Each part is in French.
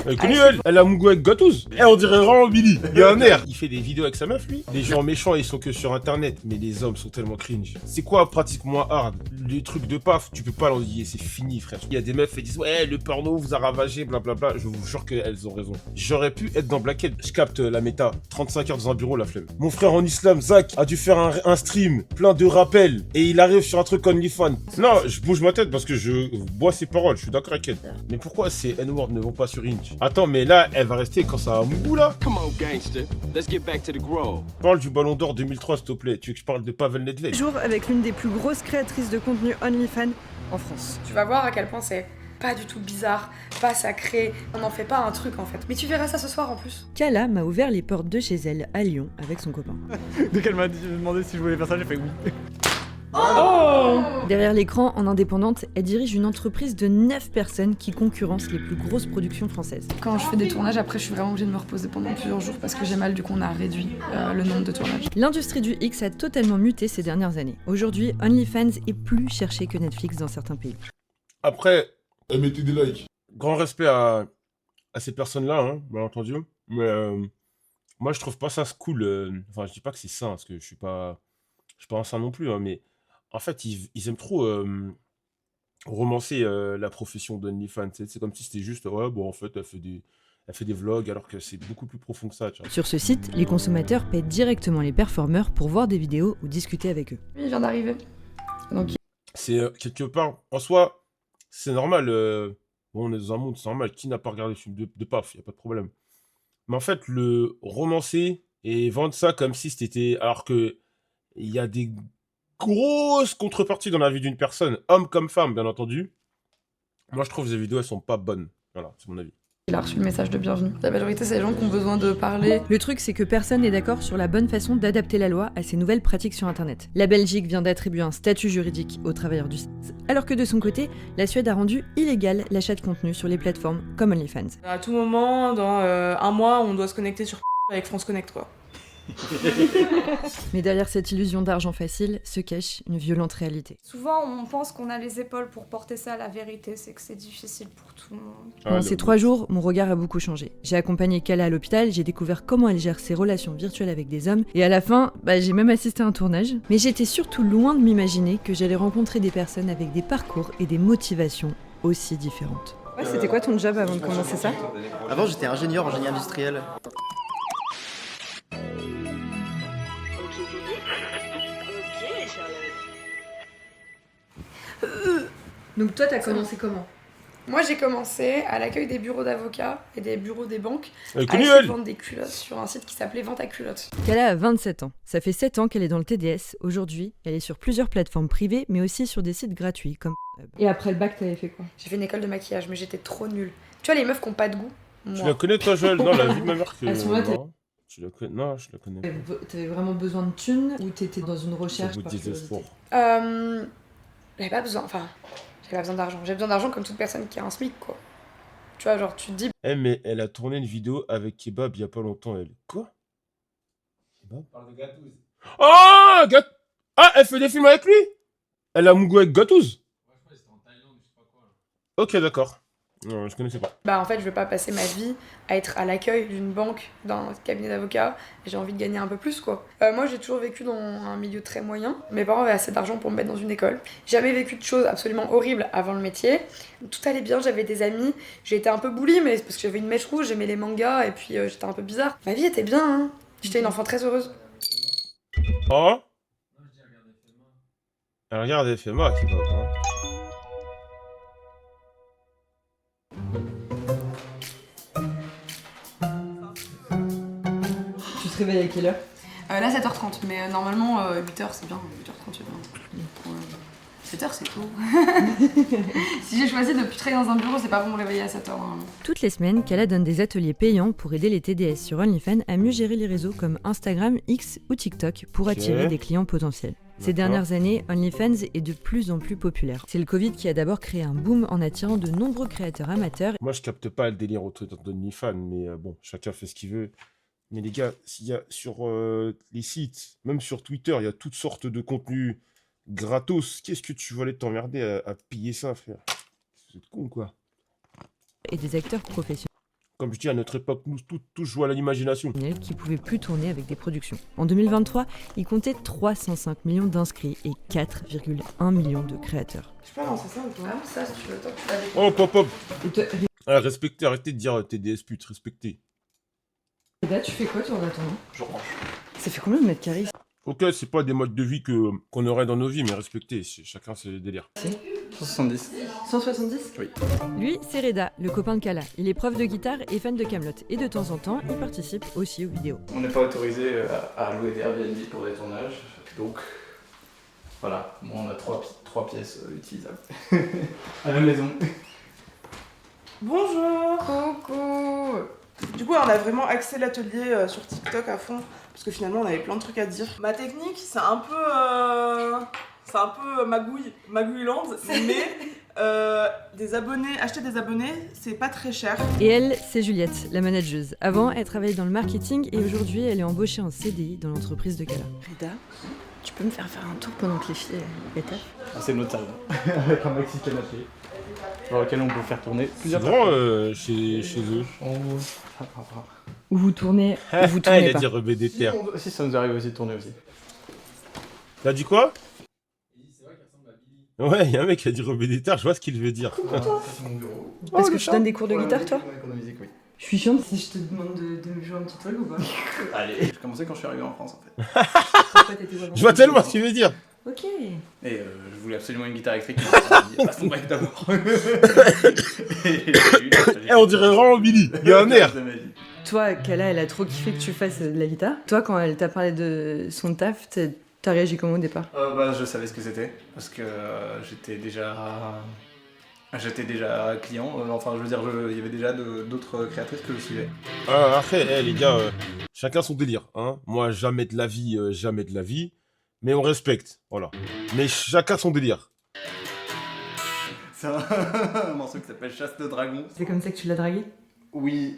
Elle est connue, elle a Mougou avec Gatouze. Eh, on dirait vraiment Billy. Il y a un air. Il fait des vidéos avec sa meuf, lui. Les gens méchants, ils sont que sur internet, mais les hommes sont tellement cringe. C'est quoi pratiquement hard? Les trucs de paf, tu peux pas l'envier, c'est fini, frère. Il y a des meufs qui disent ouais, le porno vous a ravagé, blablabla. Je vous jure qu'elles ont raison. J'aurais pu être dans Blackhead. Je capte la méta. 35 heures dans un bureau, la flemme. Mon frère en islam, Zach, a dû faire un stream plein de rappels et il arrive sur un truc OnlyFans. Non, je bouge ma tête parce que je bois ses paroles, je suis d'accord avec elle. Mais pourquoi ces N-words ne vont pas sur Inch? Attends, mais là, elle va rester quand ça va Mougou, là? Come on, gangster. Let's get back to the grove. Parle du Ballon d'Or 2003, s'il te plaît. Tu veux que je parle de Pavel Nedved? Jour avec l'une des plus grosses créatrices de contenu OnlyFans en France. Tu vas voir à quel point c'est pas du tout bizarre, pas sacré, on n'en fait pas un truc en fait. Mais tu verras ça ce soir en plus. Kala m'a ouvert les portes de chez elle à Lyon avec son copain. Dès qu'elle m'a demandé si je voulais faire ça, j'ai fait oui. Derrière l'écran, en indépendante, elle dirige une entreprise de 9 personnes qui concurrence les plus grosses productions françaises. Quand je fais des tournages, après je suis vraiment obligée de me reposer pendant plusieurs jours parce que j'ai mal, du coup on a réduit le nombre de tournages. L'industrie du X a totalement muté ces dernières années. Aujourd'hui, OnlyFans est plus cherché que Netflix dans certains pays. Après, mettez des likes. grand respect à ces personnes-là, hein, bien entendu. Mais moi, je trouve pas ça cool. Enfin, je dis pas que c'est sain, parce que je suis pas un saint non plus, hein, mais en fait, ils aiment trop romancer la profession d'OnlyFans. C'est comme si c'était juste, ouais, bon, en fait, elle fait des vlogs, alors que c'est beaucoup plus profond que ça, tu vois. Sur ce site, les consommateurs paient directement les performeurs pour voir des vidéos ou discuter avec eux. Lui il vient d'arriver. Donc C'est quelque part, en soi, c'est normal. Bon, on est dans un monde, c'est normal. Qui n'a pas regardé le film de paf, il n'y a pas de problème. Mais en fait, le romancer et vendre ça comme si c'était. Alors que il y a des grosses contreparties dans la vie d'une personne, homme comme femme, bien entendu. Moi, je trouve que ces vidéos, elles sont pas bonnes. Voilà, c'est mon avis. il a reçu le message de bienvenue. La majorité c'est les gens qui ont besoin de parler. Le truc, c'est que personne n'est d'accord sur la bonne façon d'adapter la loi à ces nouvelles pratiques sur Internet. La Belgique vient d'attribuer un statut juridique aux travailleurs du site, alors que de son côté, la Suède a rendu illégal l'achat de contenu sur les plateformes comme OnlyFans. À tout moment, dans un mois, on doit se connecter sur avec France Connect, quoi. Mais derrière cette illusion d'argent facile se cache une violente réalité. Souvent, on pense qu'on a les épaules pour porter ça. La vérité, c'est que c'est difficile pour tout le monde. Pendant ces 3 jours, mon regard a beaucoup changé. J'ai accompagné Kala à l'hôpital, j'ai découvert comment elle gère ses relations virtuelles avec des hommes, et à la fin, j'ai même assisté à un tournage. Mais j'étais surtout loin de m'imaginer que j'allais rencontrer des personnes avec des parcours et des motivations aussi différentes. Ouais, c'était quoi ton job avant de commencer ça? Avant, j'étais ingénieur en génie industriel. Donc toi, t'as commencé comment? Moi j'ai commencé à l'accueil des bureaux d'avocats et des bureaux des banques Elle est à connue, essayer de elle. vendre des culottes sur un site qui s'appelait Vente à culottes. Kala a 27 ans. Ça fait 7 ans qu'elle est dans le TDS. Aujourd'hui, elle est sur plusieurs plateformes privées, mais aussi sur des sites gratuits comme Et après le bac, t'avais fait quoi? J'ai fait une école de maquillage mais j'étais trop nulle. Tu vois les meufs qui ont pas de goût? Tu Moi. la connais, toi, Joël? Non, la vie de ma mère que. À ce moment-là, non. Tu la connais? Non, je la connais. T'avais vraiment besoin de thunes ou t'étais dans une recherche Au bout de par 10 curiosité? espoirs. J'avais pas besoin, j'avais pas besoin d'argent. J'ai besoin d'argent comme toute personne qui a un SMIC quoi. Tu vois genre tu te dis Eh, mais elle a tourné une vidéo avec Kebab il y a pas longtemps, elle. Quoi? Kebab? Parle de Gatouze. Ah, ah, elle fait des films avec lui? Elle a Mougou avec Gatouze? Ouais, je crois que c'était en Thaïlande, je sais pas quoi. Là. Ok, d'accord. Non, je connaissais pas. bah en fait je veux pas passer ma vie à être à l'accueil d'une banque, d'un cabinet d'avocats, j'ai envie de gagner un peu plus quoi. Moi j'ai toujours vécu dans un milieu très moyen, mes parents avaient assez d'argent pour me mettre dans une école. J'ai jamais vécu de choses absolument horribles avant le métier, tout allait bien, j'avais des amis, j'ai été un peu bully mais c'est parce que j'avais une mèche rouge, j'aimais les mangas et puis j'étais un peu bizarre. Ma vie était bien hein, j'étais une enfant très heureuse. Oh? Non, je dis, regarde FMA. Elle regarde FMA, Kebab. Hein. Tu te réveilles à quelle heure? Là 7h30 mais normalement 8h c'est bien, 8h30 c'est bien. 7h c'est tôt. Si j'ai choisi de plus travailler dans un bureau c'est pas pour me réveiller à 7h normalement. Toutes les semaines, Kala donne des ateliers payants pour aider les TDS sur OnlyFans à mieux gérer les réseaux comme Instagram, X ou TikTok pour attirer des clients potentiels. Ces dernières années, OnlyFans est de plus en plus populaire. C'est le Covid qui a d'abord créé un boom en attirant de nombreux créateurs amateurs. Moi, je capte pas le délire autour d'OnlyFans, mais bon, chacun fait ce qu'il veut. Mais les gars, s'il y a sur les sites, même sur Twitter, il y a toutes sortes de contenus gratos. Qu'est-ce que tu vas aller t'emmerder à payer ça, frère? C'est con, quoi. Et des acteurs professionnels. Comme je dis, à notre époque, nous tous jouons à l'imagination. qui pouvait plus tourner avec des productions. En 2023, il comptait 305 millions d'inscrits et 4,1 millions de créateurs. Je peux lancer ça ou pas? Ah, ça, si tu veux, toi, tu l'avais. Oh, pop, pop. Et toi, Ah, respectez, arrêtez de dire TDS pute, respectez. Reda, tu fais quoi toi en attendant? Je range. Ça fait combien de mètres carrés? Ok, c'est pas des modes de vie qu'on aurait dans nos vies, mais respectez, chacun ses délires. 170. 170? Oui. Lui, c'est Reda, le copain de Kala. Il est prof de guitare et fan de Kaamelott. Et de temps en temps, il participe aussi aux vidéos. On n'est pas autorisé à louer des Airbnb pour des tournages, donc voilà, moi on a trois pièces utilisables à la maison. Bonjour. Coucou. Du coup, on a vraiment axé l'atelier sur TikTok à fond, parce que finalement, on avait plein de trucs à dire. Ma technique, c'est un peu magouilland, mais acheter des abonnés, c'est pas très cher. Et elle, c'est Juliette, la manageuse. Avant, elle travaillait dans le marketing et aujourd'hui, elle est embauchée en CDI dans l'entreprise de Kala. Reda, tu peux me faire un tour pendant que les filles étaient? Ah, c'est notre salle, avec un maxi canapé, dans lequel on peut faire tourner C'est plusieurs grand chez eux. Où vous tournez, ou vous Il tournez a pas. dit rebelle des terres. Si ça nous arrive aussi de tourner aussi. T'as dit quoi? Il dit, c'est vrai qu'elle ressemble à Billy. Ouais, y a un mec qui a dit rebelle des terres, je vois ce qu'il veut dire. Ça c'est mon bureau. Parce que je donne des cours de guitare, toi? Cours de musique, oui. Je suis chiante si je te demande de me jouer un petit truc ou pas? Allez. J'ai commencé quand je suis arrivé en France en fait. Pourquoi t'étais vraiment- Je vois tellement ce qu'il veut dire. Ok. Et je voulais absolument une guitare électrique. Je passe ton bac d'abord. Eh, on dirait vraiment Billy, il y a un air. Toi, Kala, elle a trop kiffé que tu fasses de la guitare. Toi, quand elle t'a parlé de son taf, t'as réagi comment au départ? Je savais ce que c'était parce que j'étais déjà client. Enfin, je veux dire, il y avait déjà d'autres créatrices que je suivais. Après, les gars, chacun son délire. Hein. Moi, jamais de la vie. Mais on respecte, voilà. Mais chacun son délire. C'est un morceau qui s'appelle Chasse de Dragon. C'est comme ça que tu l'as dragué? Oui.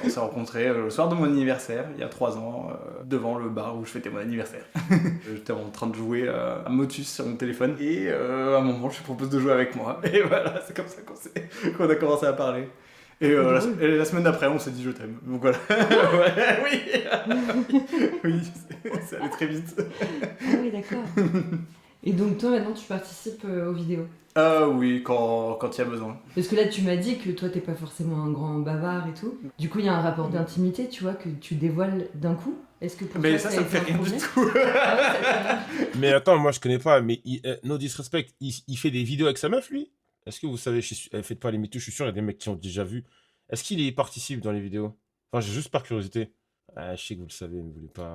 On s'est rencontrés le soir de mon anniversaire, il y a 3 ans, devant le bar où je fêtais mon anniversaire. J'étais en train de jouer à Motus sur mon téléphone et à un moment je lui propose de jouer avec moi. Et voilà, c'est comme ça qu'on a commencé à parler. Et la semaine d'après, on s'est dit je t'aime. Donc voilà. Ouais, oui. Oui, ça allait très vite. Ah oui, d'accord. Et donc toi, maintenant, tu participes aux vidéos? Oui, quand il y a besoin. Parce que là, tu m'as dit que toi, t'es pas forcément un grand bavard et tout. Du coup, il y a un rapport d'intimité, tu vois, que tu dévoiles d'un coup. Est-ce que pour Mais toi, ça me fait rien du tout. Ah ouais, ça te fait rien. Mais attends, moi je connais pas, mais no disrespect, il fait des vidéos avec sa meuf, lui? Est-ce que vous savez, faites pas les mythos, je suis sûr, il y a des mecs qui ont déjà vu. Est-ce qu'il y participe dans les vidéos? Enfin, j'ai juste par curiosité. Ah, je sais que vous le savez, mais vous voulez pas...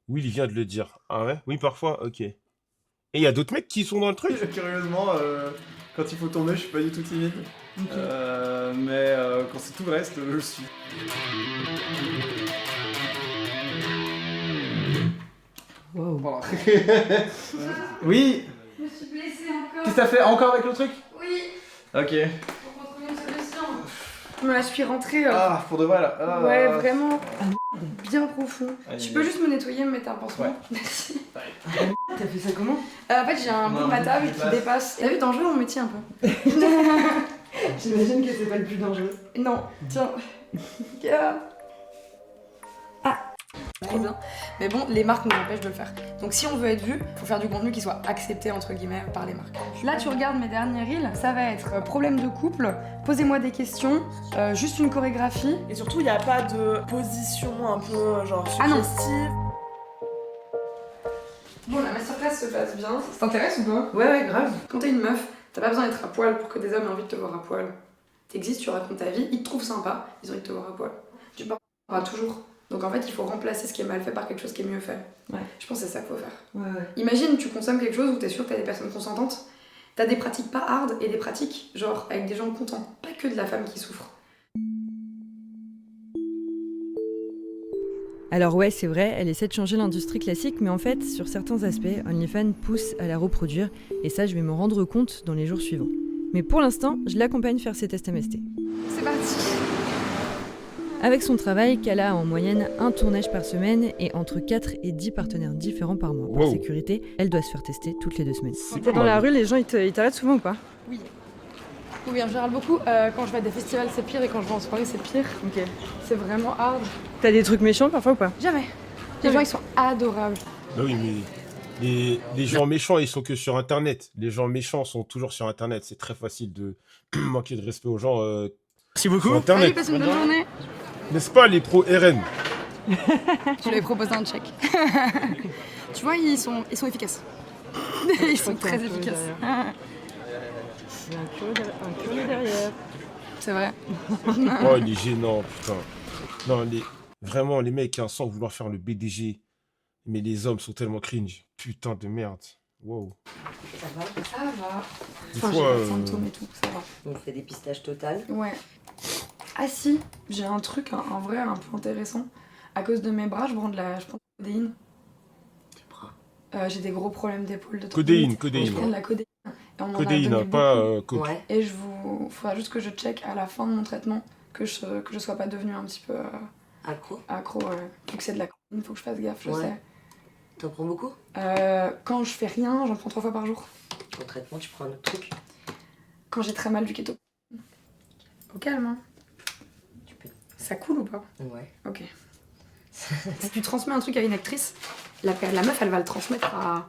Oui, il vient de le dire. Ah ouais? Oui, parfois, ok. Et il y a d'autres mecs qui sont dans le truc? Curieusement, quand il faut tourner, je suis pas du tout timide. Ok. Mais quand c'est tout le reste, je le suis. Wow. Voilà. Oui. Je me suis blessée encore. Qu'est-ce que t'as fait encore avec le truc? Oui, Ok. pour retrouver une solution. Je me la suis rentrée. Ah, pour de vrai là. Ah. Ouais, vraiment. Bien profond. Aïe, Tu aïe, peux aïe. juste me nettoyer, me mettre un pansement? Ouais. Merci. T'as fait ça comment? En fait, j'ai un bout de ma table qui dépasse. T'as vu, dangereux mon métier un peu. J'imagine que c'est pas le plus dangereux. Non, tiens. Regarde. Trop bien. Mais bon, les marques nous empêchent de le faire. Donc si on veut être vu, faut faire du contenu qui soit accepté entre guillemets par les marques. Là, tu regardes mes derniers reels, ça va être problème de couple, posez-moi des questions, juste une chorégraphie. Et surtout, il n'y a pas de position un peu genre Ah non. suggestive. Bon, la masterclass se passe bien. Ça t'intéresse ou pas? Ouais, grave. Quand t'es une meuf, t'as pas besoin d'être à poil pour que des hommes aient envie de te voir à poil. T'existes, tu racontes ta vie, ils te trouvent sympa, ils ont envie de te voir à poil. Tu parleras toujours. Donc en fait, il faut remplacer ce qui est mal fait par quelque chose qui est mieux fait. Ouais. Je pense que c'est ça qu'il faut faire. Ouais. Imagine, tu consommes quelque chose où t'es sûr que t'as des personnes consentantes. T'as des pratiques pas hard et des pratiques, genre, avec des gens contents. Pas que de la femme qui souffre. Alors ouais, c'est vrai, elle essaie de changer l'industrie classique, mais en fait, sur certains aspects, OnlyFans pousse à la reproduire, et ça, je vais me rendre compte dans les jours suivants. Mais pour l'instant, je l'accompagne faire ses tests MST. C'est parti. Avec son travail, Kala a en moyenne un tournage par semaine et entre 4 et 10 partenaires différents par mois. Par Wow. sécurité, elle doit se faire tester toutes les 2 semaines. C'est T'es pas dans la mal. rue, les gens ils t'arrêtent souvent ou pas? Oui. Oui, je râle beaucoup. Quand je vais à des festivals, c'est pire, et quand je vais en soirée, c'est pire. Ok. C'est vraiment hard. T'as des trucs méchants parfois ou pas? Jamais. Les gens, ils sont adorables. Bah oui, mais les gens méchants, ils sont que sur Internet. Les gens méchants sont toujours sur Internet. C'est très facile de manquer de respect aux gens Merci beaucoup. sur Internet. Allez, passe une bonne journée. N'est-ce pas, les pros RN? Je lui ai proposé un check. Tu vois, ils sont efficaces. Ils sont très efficaces. Il y a un curieux derrière. C'est vrai. Oh, il est gênant, putain. Non, vraiment, les mecs, hein, sans vouloir faire le BDG, mais les hommes sont tellement cringe. Putain de merde. Wow. Ça va? Ça va. Des Enfin, j'ai fois, pas de symptômes et tout, ça va. On fait des pistaches totales. Ouais. Ah si, j'ai un truc, un vrai, un peu intéressant. À cause de mes bras, je prends de la codéine. J'ai des gros problèmes d'épaule de Codéine, Je codéine. prends de la codéine. Et on m'en a Codéine, donné hein, pas beaucoup. coke. Ouais. Et faudra juste que je check à la fin de mon traitement que je sois pas devenue un petit peu Accro? accro. Vu que c'est de la codéine, faut que je fasse gaffe, je Ouais. sais. T'en prends beaucoup? Quand je fais rien, j'en prends 3 fois par jour. Au traitement, tu prends un autre truc? Quand j'ai très mal du keto. Au calme, hein. Tu peux. Ça coule ou pas? Ouais. Ok. Si tu transmets un truc à une actrice, la meuf, elle va le transmettre à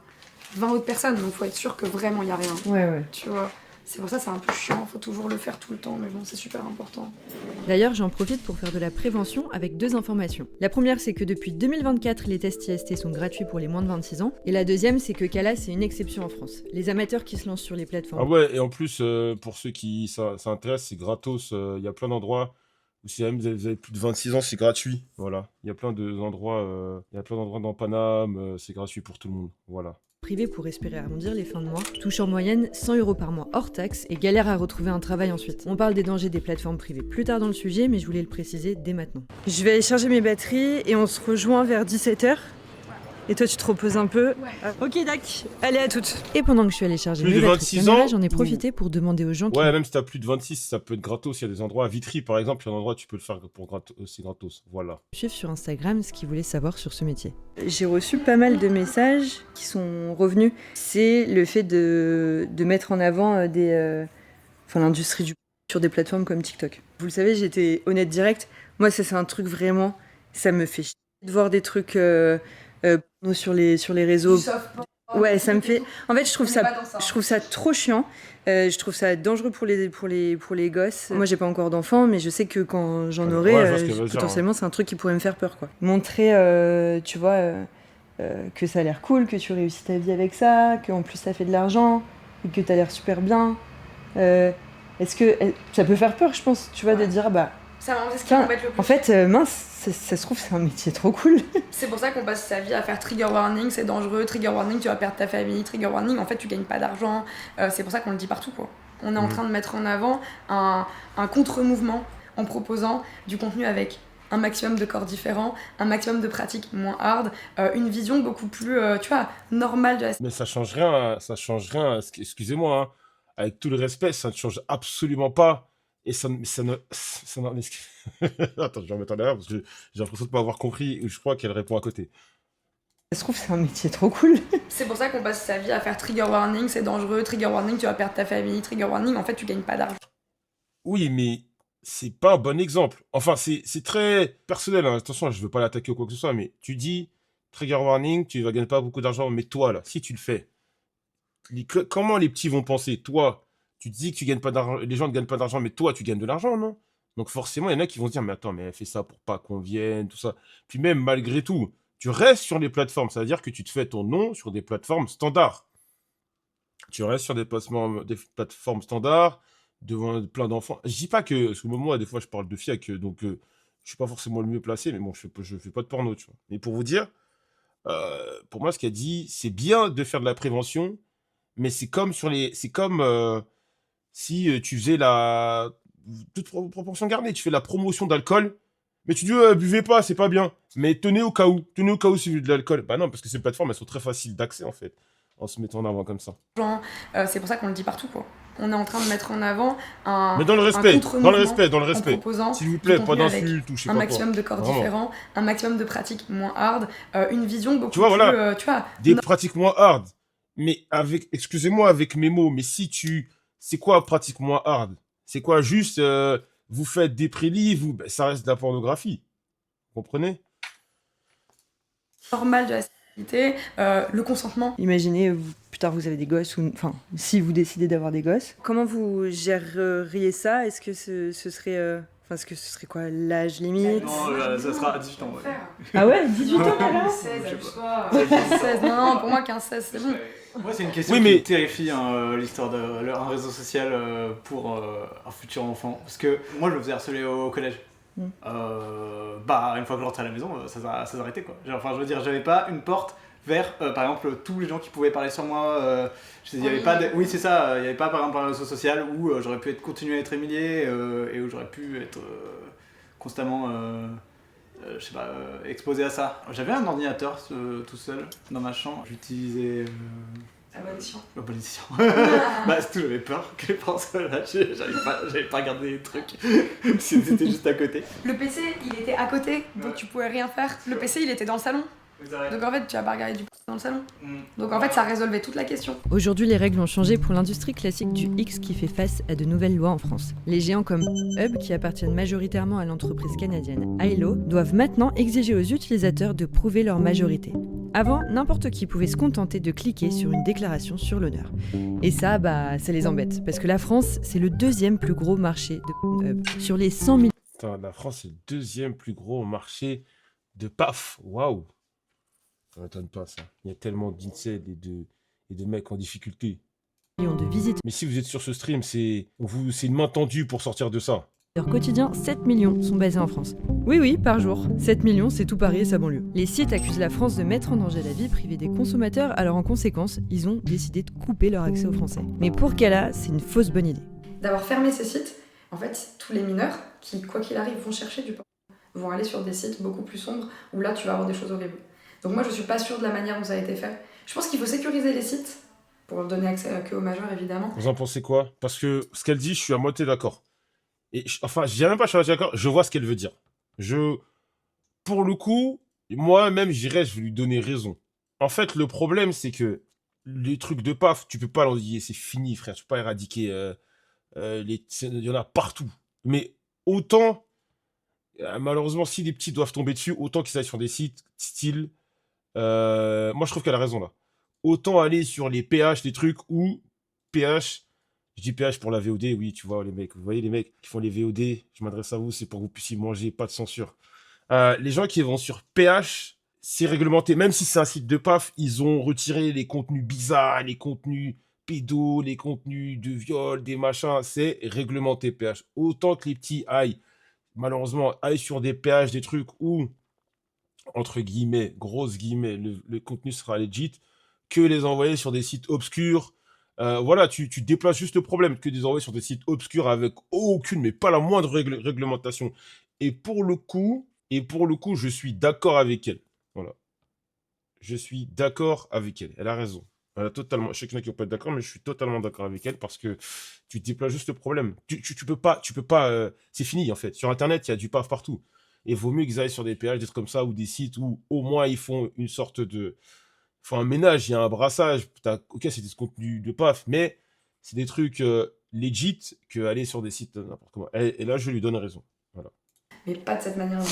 20 autres personnes, donc faut être sûr que vraiment il y a rien. Ouais. Tu vois, c'est pour ça c'est un peu chiant, faut toujours le faire tout le temps, mais bon, c'est super important. D'ailleurs, j'en profite pour faire de la prévention avec 2 informations. La première, c'est que depuis 2024, les tests IST sont gratuits pour les moins de 26 ans. Et la deuxième, c'est que Kala, c'est une exception en France. Les amateurs qui se lancent sur les Ah plateformes. ouais, et en plus, pour ceux qui ça intéresse, c'est gratos. Il y a plein d'endroits où si même vous avez plus de 26 ans, c'est gratuit. Voilà. Il y a plein d'endroits dans Paname, c'est gratuit pour tout le monde. Voilà. Privés pour espérer arrondir les fins de mois, touchent en moyenne 100 € par mois hors taxe et galèrent à retrouver un travail ensuite. On parle des dangers des plateformes privées plus tard dans le sujet, mais je voulais le préciser dès maintenant. Je vais aller charger mes batteries et on se rejoint vers 17h. Et toi, tu te reposes un peu? Ouais. Ok, dac. Allez, à toutes. Et pendant que je suis allée charger Plus mes de batteries 26 caméra, ans, j'en ai profité pour demander aux gens qui... Ouais, même si t'as plus de 26, ça peut être gratos. Il y a des endroits à Vitry, par exemple, il y a un endroit où tu peux le faire pour gratos, c'est gratos. Voilà. suivent sur Instagram ce qu'ils voulaient savoir sur ce métier. J'ai reçu pas mal de messages qui sont revenus. C'est le fait de mettre en avant l'industrie du sur des plateformes comme TikTok. Vous le savez, j'étais honnête direct. Moi, ça c'est un truc vraiment, ça me fait chier de voir des trucs sur les réseaux. Ouais, ça me fait. En fait, je trouve ça trop chiant. Je trouve ça dangereux pour les gosses. Moi, j'ai pas encore d'enfants, mais je sais que quand j'en aurai, Ouais, je vois ce qu'elle veut dire, potentiellement, c'est un truc qui pourrait me faire peur, quoi. Montrer, tu vois, que ça a l'air cool, que tu réussis ta vie avec ça, qu'en plus ça fait de l'argent, et que t'as l'air super bien. Est-ce que ça peut faire peur, je pense, tu vois, de dire bah. C'est ce qui m'embête le plus. En fait, mince, ça se trouve, c'est un métier trop cool. C'est pour ça qu'on passe sa vie à faire trigger warning, c'est dangereux, trigger warning, tu vas perdre ta famille, trigger warning, en fait tu gagnes pas d'argent. C'est pour ça qu'on le dit partout, quoi. On est en train de mettre en avant un contre-mouvement en proposant du contenu avec un maximum de corps différents, un maximum de pratiques moins hard, une vision beaucoup plus, tu vois, normale de la... Mais ça change rien, excusez-moi, hein. Avec tout le respect, ça ne change absolument pas. Et ça ne... Attends, je vais remettre en arrière parce que j'ai l'impression de ne pas avoir compris ou je crois qu'elle répond à côté. Ça se trouve, c'est un métier trop cool. C'est pour ça qu'on passe sa vie à faire trigger warning, c'est dangereux, trigger warning, tu vas perdre ta famille, trigger warning, en fait tu gagnes pas d'argent. Oui, mais c'est pas un bon exemple. Enfin, c'est très personnel, hein. Attention, je veux pas l'attaquer ou quoi que ce soit, mais tu dis trigger warning, tu vas gagner pas beaucoup d'argent, mais toi là, si tu le fais, comment les petits vont penser? Toi, tu te dis que tu gagnes pas d'argent, les gens ne gagnent pas d'argent, mais toi, tu gagnes de l'argent, non? Donc forcément, il y en a qui vont se dire, mais attends, mais elle fait ça pour pas qu'on vienne, tout ça. Puis même, malgré tout, tu restes sur les plateformes, ça veut dire que tu te fais ton nom sur des plateformes standards. Tu restes sur des plateformes standards, devant plein d'enfants. Je dis pas que, parce que moi, des fois, je parle de FIAC, donc je suis pas forcément le mieux placé, mais bon, je fais pas de porno, tu vois. Mais pour vous dire, pour moi, ce qu'elle dit, c'est bien de faire de la prévention, mais c'est comme si tu faisais toute proportion gardée, tu fais la promotion d'alcool, mais tu dis buvez pas, c'est pas bien, mais tenez au cas où si vous voulez de l'alcool. Bah non, parce que ces plateformes, elles sont très faciles d'accès en fait, en se mettant en avant comme ça. C'est pour ça qu'on le dit partout, quoi. On est en train de mettre en avant un... Mais dans le respect, dans le respect. En proposant S'il vous plaît, du pas contenu avec d'insultes ou je sais un pas maximum quoi. de corps Vraiment. différents, un maximum de pratiques moins hard, une vision beaucoup Tu vois, plus... voilà. tu vois, Des pratiques moins hard. Mais excusez-moi avec mes mots, mais c'est quoi pratique moins hard? C'est quoi, juste, vous faites des prélis, ça reste de la pornographie. Vous comprenez? Normal de la sexualité, le consentement. Imaginez, plus tard vous avez des gosses, ou enfin, si vous décidez d'avoir des gosses. Comment vous géreriez ça? Est-ce que ce serait... Enfin, est-ce que ce serait quoi, l'âge limite? Non, ça sera à 18 ans. Ouais. Ah ouais, 18 ans alors? 16, abuse-toi. 16, non, pour moi 15-16 c'est bon. Moi, c'est une question Oui, qui mais- me terrifie, hein, l'histoire d'un réseau social pour un futur enfant. Parce que moi, je me faisais harceler au collège. Bah, une fois que je rentrais à la maison, ça s'arrêtait quoi. Enfin, je veux dire, j'avais pas une porte vers, par exemple, tous les gens qui pouvaient parler sur moi. Il y avait pas oui, c'est ça, il n'y avait pas par exemple un réseau social où j'aurais pu continuer à être humilié et où j'aurais pu être constamment, je sais pas, exposé à ça. J'avais un ordinateur tout seul dans ma chambre, j'utilisais. Abolition. Bah, surtout, j'avais peur que les parents soient là, j'avais pas regardé les trucs, c'était juste à côté. Le PC il était à côté, donc tu pouvais rien faire. Le PC il était dans le salon. Donc en fait tu vas pas regarder du PC dans le salon. Donc en fait ça résolvait toute la question. Aujourd'hui, les règles ont changé pour l'industrie classique du X qui fait face à de nouvelles lois en France. Les géants comme Hub, qui appartiennent majoritairement à l'entreprise canadienne Hilo, doivent maintenant exiger aux utilisateurs de prouver leur majorité. Avant, n'importe qui pouvait se contenter de cliquer sur une déclaration sur l'honneur. Et ça, ça les embête, parce que la France, c'est le deuxième plus gros marché de Hub. Sur les 100 millions Putain, la France est le deuxième plus gros marché de PAF. Waouh. Ça m'étonne pas, ça. Il y a tellement d'incels et de mecs en difficulté. de visites Mais si vous êtes sur ce stream, c'est une main tendue pour sortir de ça. quotidiens, 7 millions sont basés en France. Oui, par jour. 7 millions, c'est tout Paris et sa banlieue. Les sites accusent la France de mettre en danger la vie privée des consommateurs, alors en conséquence, ils ont décidé de couper leur accès aux Français. Mais pour Kala, c'est une fausse bonne idée. D'avoir fermé ces sites, en fait tous les mineurs qui quoi qu'il arrive vont chercher du porno vont aller sur des sites beaucoup plus sombres où là tu vas avoir des choses horribles. Donc moi je suis pas sûre de la manière dont ça a été fait. Je pense qu'il faut sécuriser les sites pour donner accès que aux majeurs évidemment. Vous en pensez quoi? Parce que ce qu'elle dit, je suis à moitié d'accord. Et enfin, je dirais même pas je suis à moitié d'accord, je vois ce qu'elle veut dire. Pour le coup, moi-même, je vais lui donner raison. En fait, le problème, c'est que les trucs de PAF, tu peux pas l'endiguer, c'est fini, frère. Tu peux pas éradiquer. Il y en a partout. Mais autant, malheureusement, si les petits doivent tomber dessus, autant qu'ils aillent sur des sites style. Moi, je trouve qu'elle a raison là. Autant aller sur les PH, les trucs où PH. Je dis PH pour la VOD, oui, tu vois, les mecs. Vous voyez les mecs qui font les VOD, je m'adresse à vous, c'est pour que vous puissiez manger, pas de censure. Les gens qui vont sur PH, c'est réglementé. Même si c'est un site de PAF, ils ont retiré les contenus bizarres, les contenus pédos, les contenus de viol, des machins. C'est réglementé PH. Autant que les petits aillent, malheureusement, aillent sur des PH, des trucs où, entre guillemets, grosses guillemets, le contenu sera legit, que les envoyer sur des sites obscurs. Voilà, tu déplaces juste le problème que des envoyer sur des sites obscurs avec aucune, mais pas la moindre réglementation. Et pour le coup, je suis d'accord avec elle. Voilà. Je suis d'accord avec elle. Elle a raison. Elle a totalement. Je sais qu'il y en a qui ne vont pas être d'accord, mais je suis totalement d'accord avec elle parce que tu déplaces juste le problème. Tu peux pas. C'est fini en fait. Sur Internet, il y a du PAF partout. Et il vaut mieux qu'ils aillent sur des péages, des trucs comme ça, ou des sites où au moins ils font une sorte de. Ils font un ménage, il y a un brassage. Ok, c'est des contenus de PAF, mais c'est des trucs legit qu'aller sur des sites n'importe comment. Et là, je lui donne raison. Voilà. Mais pas de cette manière-là.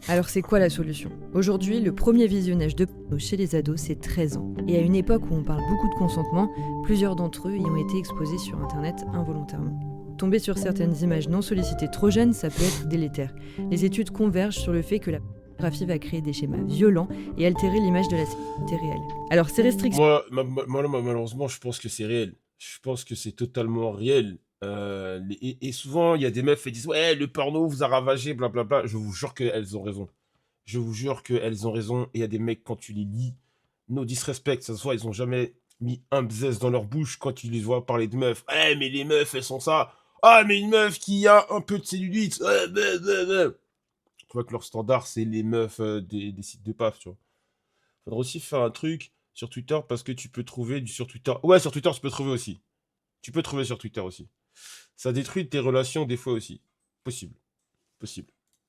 Alors c'est quoi la solution? Aujourd'hui, le premier visionnage de porno chez les ados, c'est 13 ans. Et à une époque où on parle beaucoup de consentement, plusieurs d'entre eux y ont été exposés sur Internet involontairement. Tomber sur certaines images non sollicitées trop jeunes, ça peut être délétère. Les études convergent sur le fait que la pornographie va créer des schémas violents et altérer l'image de la sexualité réelle. Alors ces restrictions... Moi, malheureusement, je pense que c'est réel. Je pense que c'est totalement réel. Et souvent, il y a des meufs qui disent « Ouais, le porno vous a ravagé, blablabla. » Je vous jure qu'elles ont raison. Je vous jure qu'elles ont raison. Et il y a des mecs, quand tu les lis, no disrespect, ça se voit, ils ont jamais mis un bzz dans leur bouche quand tu les vois parler de meufs. « Eh, mais les meufs, elles sont ça. Ah, mais une meuf qui a un peu de cellulite. Tu vois que leur standard, c'est les meufs des sites de PAF, tu vois. Faudrait aussi faire un truc sur Twitter parce que tu peux trouver sur Twitter. Ouais, sur Twitter, tu peux trouver aussi. Tu peux trouver sur Twitter aussi. Ça détruit tes relations des fois aussi. Possible.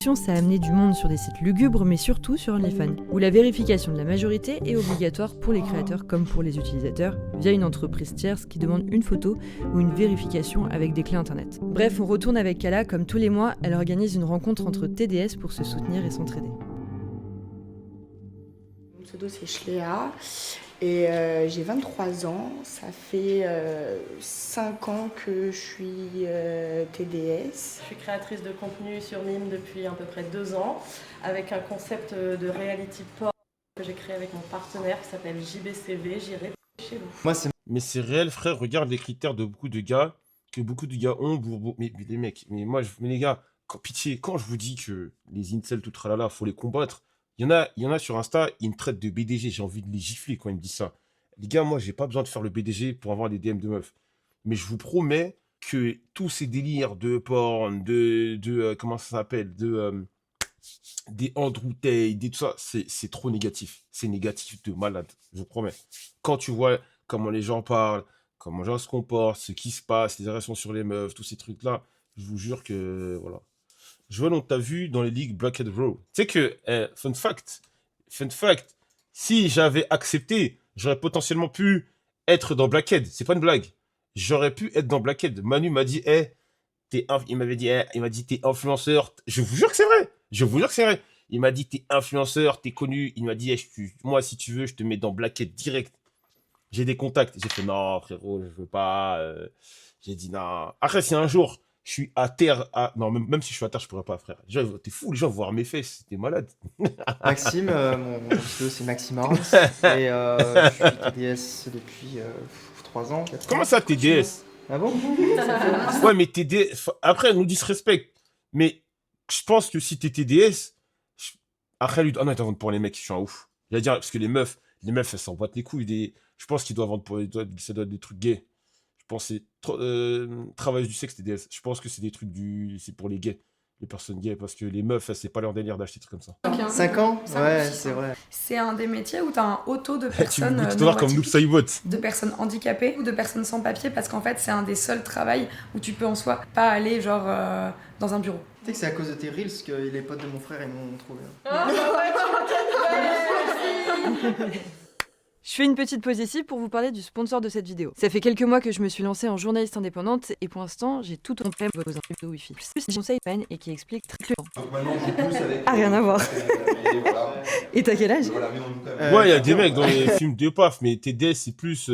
réduction, ça a amené du monde sur des sites lugubres, mais surtout sur OnlyFans, où la vérification de la majorité est obligatoire pour les créateurs comme pour les utilisateurs, via une entreprise tierce qui demande une photo ou une vérification avec des clés internet. Bref, on retourne avec Kala, comme tous les mois, elle organise une rencontre entre TDS pour se soutenir et s'entraider. Mon pseudo c'est Shléa et j'ai 23 ans, ça fait 5 ans que je suis TDS. Je suis créatrice de contenu sur Mime depuis à peu près 2 ans, avec un concept de reality porn que j'ai créé avec mon partenaire qui s'appelle JBCV, J'irai chez vous. Mais c'est réel, frère, regarde les critères de beaucoup de gars, que beaucoup de gars ont, mais les mecs, mais les gars, pitié, quand je vous dis que les incels, tout tralala, faut les combattre, il y en a sur Insta, ils me traitent de BDG, j'ai envie de les gifler quand ils me disent ça. Les gars, moi, j'ai pas besoin de faire le BDG pour avoir des DM de meufs. Mais je vous promets que tous ces délires de porn, comment ça s'appelle, des Andrew Tate, tout ça, c'est trop négatif. C'est négatif de malade, je vous promets. Quand tu vois comment les gens parlent, comment les gens se comportent, ce qui se passe, les agressions sur les meufs, tous ces trucs-là, je vous jure que, voilà. Joël, on t'a vu dans les ligues Blackhead Row. Tu sais que, fun fact, si j'avais accepté, j'aurais potentiellement pu être dans Blackhead. C'est pas une blague. J'aurais pu être dans Blackhead. Manu m'a dit, il m'a dit, t'es influenceur. Je vous jure que c'est vrai. Il m'a dit, t'es influenceur, t'es connu. Il m'a dit, moi, si tu veux, je te mets dans Blackhead direct. J'ai des contacts. J'ai fait, non, frérot, je veux pas. J'ai dit, non. Après, si un jour, je suis à terre. Non, même si je suis à terre, je pourrais pas, frère. Déjà, t'es fou, les gens vont voir mes fesses. T'es malade. Maxime, mon pseudo c'est Maxime Arns. Et je suis TDS depuis 3 ans. 4 ans. Comment ça, TDS? Ah bon? Ouais, mais TDS. Après, elle nous disrespecte. Mais je pense que si t'es TDS. Après, lui. Ah non, il doit vendre pour les mecs, je suis un ouf. J'allais dire, parce que les meufs, elles s'en battent les couilles. Je pense qu'il doit vendre pour. Ça doit être des trucs gays. Je pense que c'est travail du sexe, TDS. Je pense que c'est des trucs c'est pour les gays, les personnes gays, parce que les meufs, c'est pas leur délire d'acheter des trucs comme ça. 5 ans? Ouais, c'est vrai. C'est un des métiers où t'as un haut taux de personnes comme Noob Saibot. de personnes handicapées ou de personnes sans papier, parce qu'en fait, c'est un des seuls travails où tu peux en soi pas aller genre dans un bureau. Tu sais que c'est à cause de tes reels que les potes de mon frère ils m'ont trouvé. Je fais une petite pause ici pour vous parler du sponsor de cette vidéo. Ça fait quelques mois que je me suis lancée en journaliste indépendante et pour l'instant, j'ai tout compris vos infos de Wi-Fi. Plus des conseils et qui explique très clairement. Donc maintenant, j'ai plus avec. Ah, rien à voir. Et t'as quel âge? Ouais, il y a des mecs dans les films de paf, mais TDS, c'est plus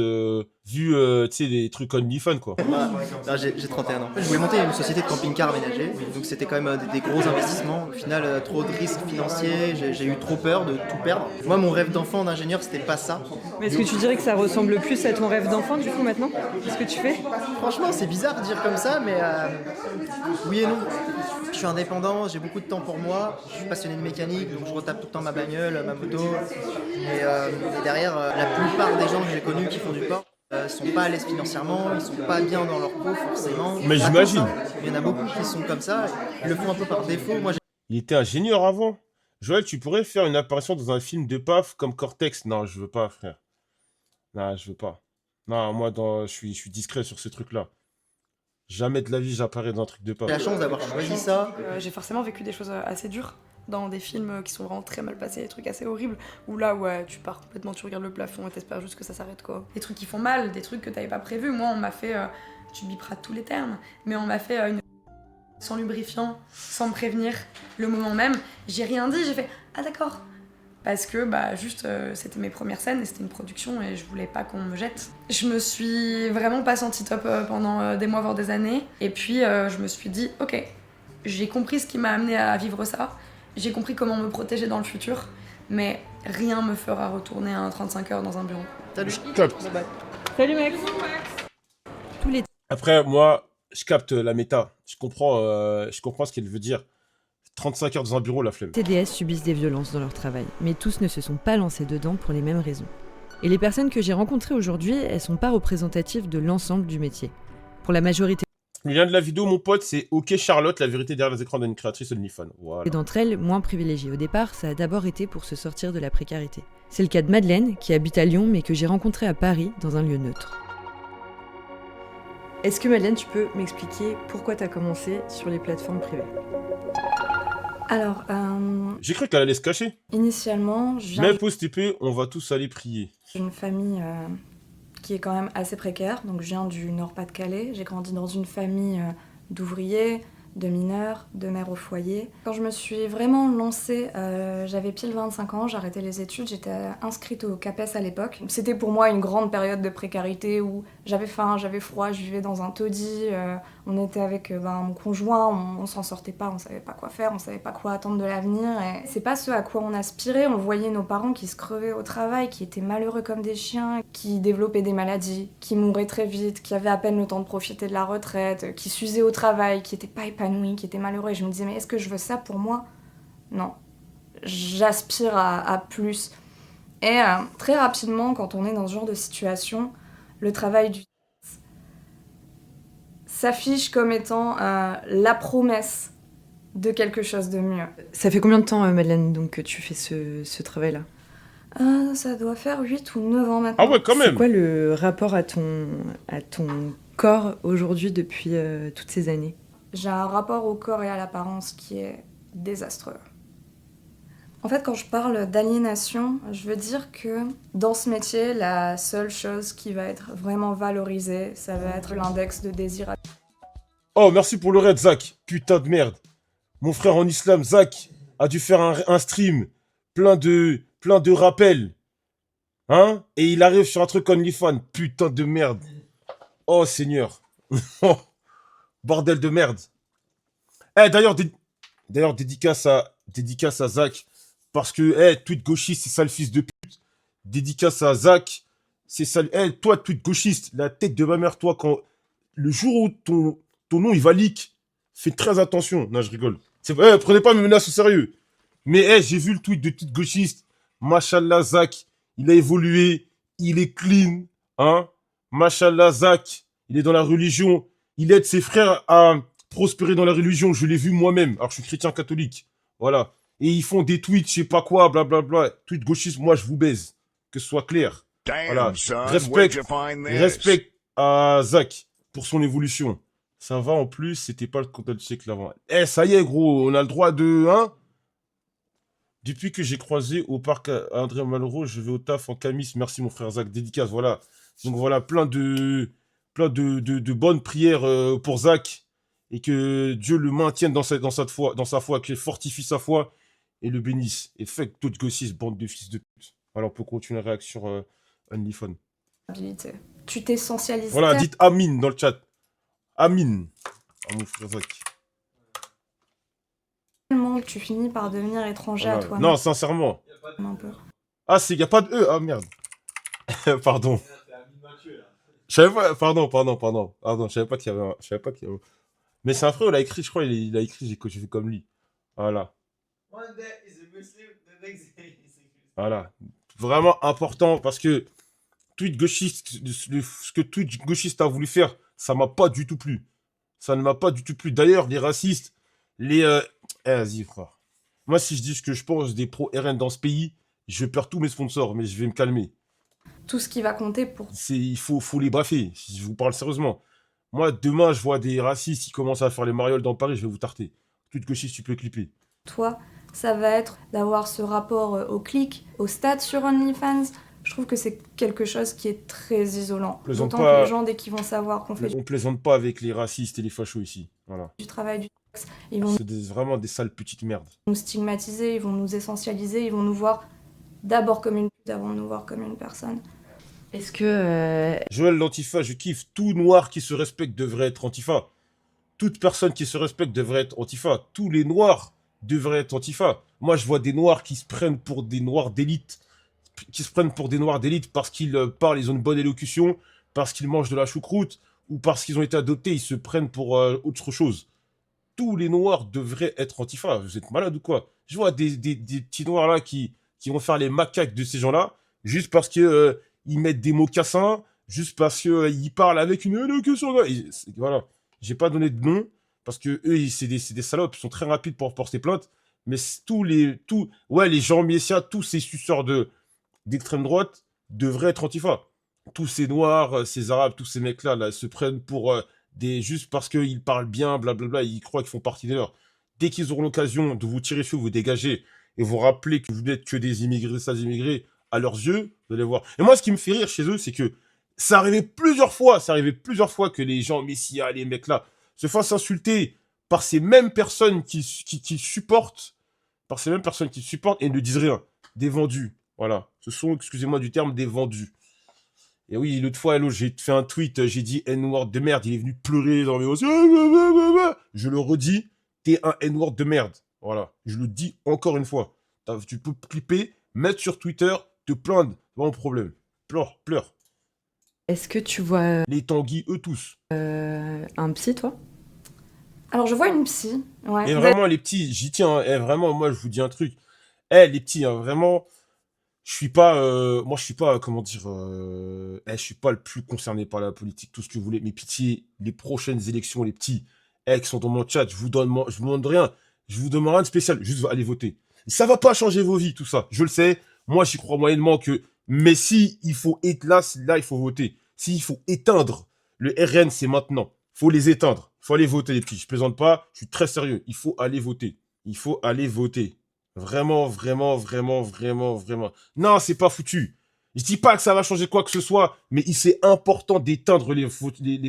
vu, tu sais, des trucs OnlyFans, quoi. Non, j'ai 31 ans. Je voulais monter une société de camping-car aménagé, donc c'était quand même des gros investissements. Au final, trop de risques financiers, j'ai eu trop peur de tout perdre. Moi, mon rêve d'enfant d'ingénieur, c'était pas ça. Mais est-ce que tu dirais que ça ressemble plus à ton rêve d'enfant, du coup, maintenant? Qu'est-ce que tu fais? Franchement, c'est bizarre de dire comme ça, mais oui et non. Je suis indépendant, j'ai beaucoup de temps pour moi, je suis passionné de mécanique, donc je retape tout le temps ma bagnole, ma moto. Et derrière, la plupart des gens que j'ai connus qui font du porn sont pas à l'aise financièrement, ils sont pas bien dans leur peau forcément. Mais j'imagine. Il y en a beaucoup qui sont comme ça, ils le font un peu par défaut. Moi, Il était ingénieur avant. Joël, tu pourrais faire une apparition dans un film de paf comme Cortex? Non, je veux pas, frère. Non, je veux pas. Non, moi, je suis discret sur ce truc-là. Jamais de la vie, j'apparais dans un truc de paf. J'ai la chance d'avoir choisi ça. J'ai forcément vécu des choses assez dures dans des films qui sont vraiment très mal passés, des trucs assez horribles, où là, ouais, tu pars complètement, tu regardes le plafond et t'espères juste que ça s'arrête, quoi. Des trucs qui font mal, des trucs que t'avais pas prévus. Moi, on m'a fait, tu biperas tous les termes, mais on m'a fait une sans lubrifiant, sans me prévenir, le moment même. J'ai rien dit, j'ai fait « Ah d'accord !» Parce que juste c'était mes premières scènes et c'était une production et je voulais pas qu'on me jette. Je me suis vraiment pas sentie top pendant des mois voire des années et puis je me suis dit ok, j'ai compris ce qui m'a amené à vivre ça, j'ai compris comment me protéger dans le futur, mais rien me fera retourner à 35 heures dans un bureau. Salut. Salut mec. Tous les Après, moi, je capte la méta. Je comprends ce qu'elle veut dire. 35 heures dans un bureau, la flemme. TDS subissent des violences dans leur travail, mais tous ne se sont pas lancés dedans pour les mêmes raisons. Et les personnes que j'ai rencontrées aujourd'hui, elles sont pas représentatives de l'ensemble du métier. Pour la majorité Le lien de la vidéo, mon pote, c'est OK Charlotte, la vérité derrière les écrans d'une créatrice OnlyFans. Voilà. d'entre elles, moins privilégiées au départ, ça a d'abord été pour se sortir de la précarité. C'est le cas de Madeleine, qui habite à Lyon, mais que j'ai rencontrée à Paris, dans un lieu neutre. Est-ce que Madeleine, tu peux m'expliquer pourquoi tu as commencé sur les plateformes privées ? Alors, J'ai cru qu'elle allait se cacher. initialement, je viens Même pause TP, on va tous aller prier. d'une famille qui est quand même assez précaire. Donc, je viens du Nord-Pas-de-Calais. J'ai grandi dans une famille d'ouvriers, de mineurs, de mères au foyer. Quand je me suis vraiment lancée, j'avais pile 25 ans, j'arrêtais les études, j'étais inscrite au CAPES à l'époque. C'était pour moi une grande période de précarité où j'avais faim, j'avais froid, je vivais dans un taudis, on était avec mon conjoint, on s'en sortait pas, on savait pas quoi faire, on savait pas quoi attendre de l'avenir. Et c'est pas ce à quoi on aspirait, on voyait nos parents qui se crevaient au travail, qui étaient malheureux comme des chiens, qui développaient des maladies, qui mouraient très vite, qui avaient à peine le temps de profiter de la retraite, qui s'usaient au travail, qui étaient pas épanouis, qui étaient malheureux. Et je me disais, mais est-ce que je veux ça pour moi? Non. J'aspire à plus. Et très rapidement, quand on est dans ce genre de situation, le travail du s'affiche comme étant la promesse de quelque chose de mieux. Ça fait combien de temps, Madeleine, donc, que tu fais ce travail-là? Ça doit faire 8 ou 9 ans maintenant. Ah ouais, quand même. C'est quoi le rapport à ton corps aujourd'hui depuis toutes ces années? J'ai un rapport au corps et à l'apparence qui est désastreux. En fait, quand je parle d'aliénation, je veux dire que dans ce métier, la seule chose qui va être vraiment valorisée, ça va être l'index de désir. Oh, merci pour le raid, Zach. Putain de merde. Mon frère en islam, Zach, a dû faire un stream plein de rappels. Hein? Et il arrive sur un truc OnlyFans. Putain de merde. Oh, Seigneur. Bordel de merde. Eh, d'ailleurs, dédicace à Zach. Parce que, tweet gauchiste, c'est ça le fils de pute. Dédicace à Zach. C'est ça. Toi, tweet gauchiste, la tête de ma mère, toi, quand. Le jour où ton nom, il va leak, fais très attention. Non, je rigole. Prenez pas mes menaces au sérieux. Mais, j'ai vu le tweet de tweet gauchiste. Machallah, Zach, il a évolué. Il est clean. Hein? Machallah, Zach, il est dans la religion. Il aide ses frères à prospérer dans la religion. Je l'ai vu moi-même. Alors, je suis chrétien catholique. Voilà. Et ils font des tweets, je sais pas quoi, blablabla. Tweet gauchiste, moi, je vous baise. Que ce soit clair. Voilà. Respect à Zach pour son évolution. Ça va en plus, c'était pas le scandale du siècle avant. Ça y est, gros, on a le droit de... Hein? Depuis que j'ai croisé au parc André Malraux, je vais au taf en camis. Merci, mon frère Zach. Dédicace, voilà. Donc voilà, plein de bonnes prières pour Zach. Et que Dieu le maintienne dans sa foi, qu'il fortifie sa foi et le bénisse. Et fait toute gauchiste, bande de fils de pute. Alors, on peut continuer la réaction sur OnlyFans. Tu t'essentialises. Voilà, dites Amine dans le chat. Amine. Ah, mon frère Zach. Tellement que tu finis par devenir étranger à toi. Non, sincèrement. Un peu. Ah, il n'y a pas de E. Ah, merde. Pardon. Je savais pas. Pardon. Je savais pas qu'il y avait un... Mais c'est un frère, il a écrit, je crois, il a écrit, j'ai fait comme lui. Voilà. Voilà. Vraiment important parce que tweet gauchiste, ce que tweet gauchiste a voulu faire, ça m'a pas du tout plu. Ça ne m'a pas du tout plu. D'ailleurs, les racistes, vas-y, frère. Moi, si je dis ce que je pense des pro-RN dans ce pays, je perds tous mes sponsors, mais je vais me calmer. Tout ce qui va compter pour... Il faut les baffer, si je vous parle sérieusement. Moi, demain, je vois des racistes qui commencent à faire les marioles dans Paris, je vais vous tarter. Tweet gauchiste, tu peux clipper. Toi, ça va être d'avoir ce rapport au clic, au stats sur OnlyFans. Je trouve que c'est quelque chose qui est très isolant. D'autant que les gens, dès qu'ils vont savoir qu'on fait... On plaisante pas avec les racistes et les fachos ici. Voilà. Du travail du sexe. Ils vont vraiment des sales petites merdes. Nous stigmatiser, ils vont nous essentialiser, ils vont nous voir d'abord comme une pute avant de nous voir comme une personne. Est-ce que... Joël l'antifa, je kiffe. Tout noir qui se respecte devrait être antifa. Toute personne qui se respecte devrait être antifa. Tous les noirs devraient être antifa. Moi, je vois des noirs qui se prennent pour des noirs d'élite. Parce qu'ils parlent, ils ont une bonne élocution, parce qu'ils mangent de la choucroute, ou parce qu'ils ont été adoptés, ils se prennent pour autre chose. Tous les noirs devraient être antifa. Vous êtes malade ou quoi? Je vois des petits noirs là qui vont faire les macaques de ces gens-là, juste parce que ils mettent des mocassins, juste parce que ils parlent avec une élocution. Voilà. J'ai pas donné de nom, parce que eux, c'est des salopes, ils sont très rapides pour porter plainte, mais les Jean Messia, tous ces suceurs d'extrême droite devraient être antifa. Tous ces noirs, ces arabes, tous ces mecs-là, se prennent pour juste parce qu'ils parlent bien, blablabla, ils croient qu'ils font partie des leurs. dès qu'ils auront l'occasion de vous tirer dessus, vous dégager et vous rappeler que vous n'êtes que des immigrés, sales immigrés, à leurs yeux, vous allez voir. Et moi, ce qui me fait rire chez eux, c'est que ça arrivait plusieurs fois que les gens, Messia, les mecs là, se fassent insulter par ces mêmes personnes qui supportent, et ne disent rien. Des vendus. Voilà. Ce sont, excusez-moi du terme, des vendus. Et oui, l'autre fois, j'ai fait un tweet, j'ai dit N-word de merde, il est venu pleurer dans mes yeux. Je le redis, t'es un N-word de merde. Voilà. Je le dis encore une fois. Tu peux clipper, mettre sur Twitter, te plaindre, pas mon problème. Pleure. Est-ce que tu vois les Tanguy, eux tous. un psy, toi? Alors, je vois une psy. Ouais. Et vraiment, les petits, j'y tiens. Hein. Vraiment, moi, je vous dis un truc. Les petits, hein, vraiment, je suis pas, comment dire, je suis pas le plus concerné par la politique, tout ce que vous voulez. Mais pitié, les prochaines élections, les petits, qui sont dans mon chat, je vous demande rien. Je vous demande rien de spécial. Juste aller voter. Ça va pas changer vos vies, tout ça. Je le sais. Moi, j'y crois moyennement que, mais si il faut être là, il faut voter. S'il faut éteindre le RN, c'est maintenant. Faut les éteindre. Faut aller voter, les petits. Je plaisante pas. Je suis très sérieux. Il faut aller voter. Il faut aller voter. Vraiment. Non, c'est pas foutu. Je dis pas que ça va changer quoi que ce soit, mais c'est important d'éteindre les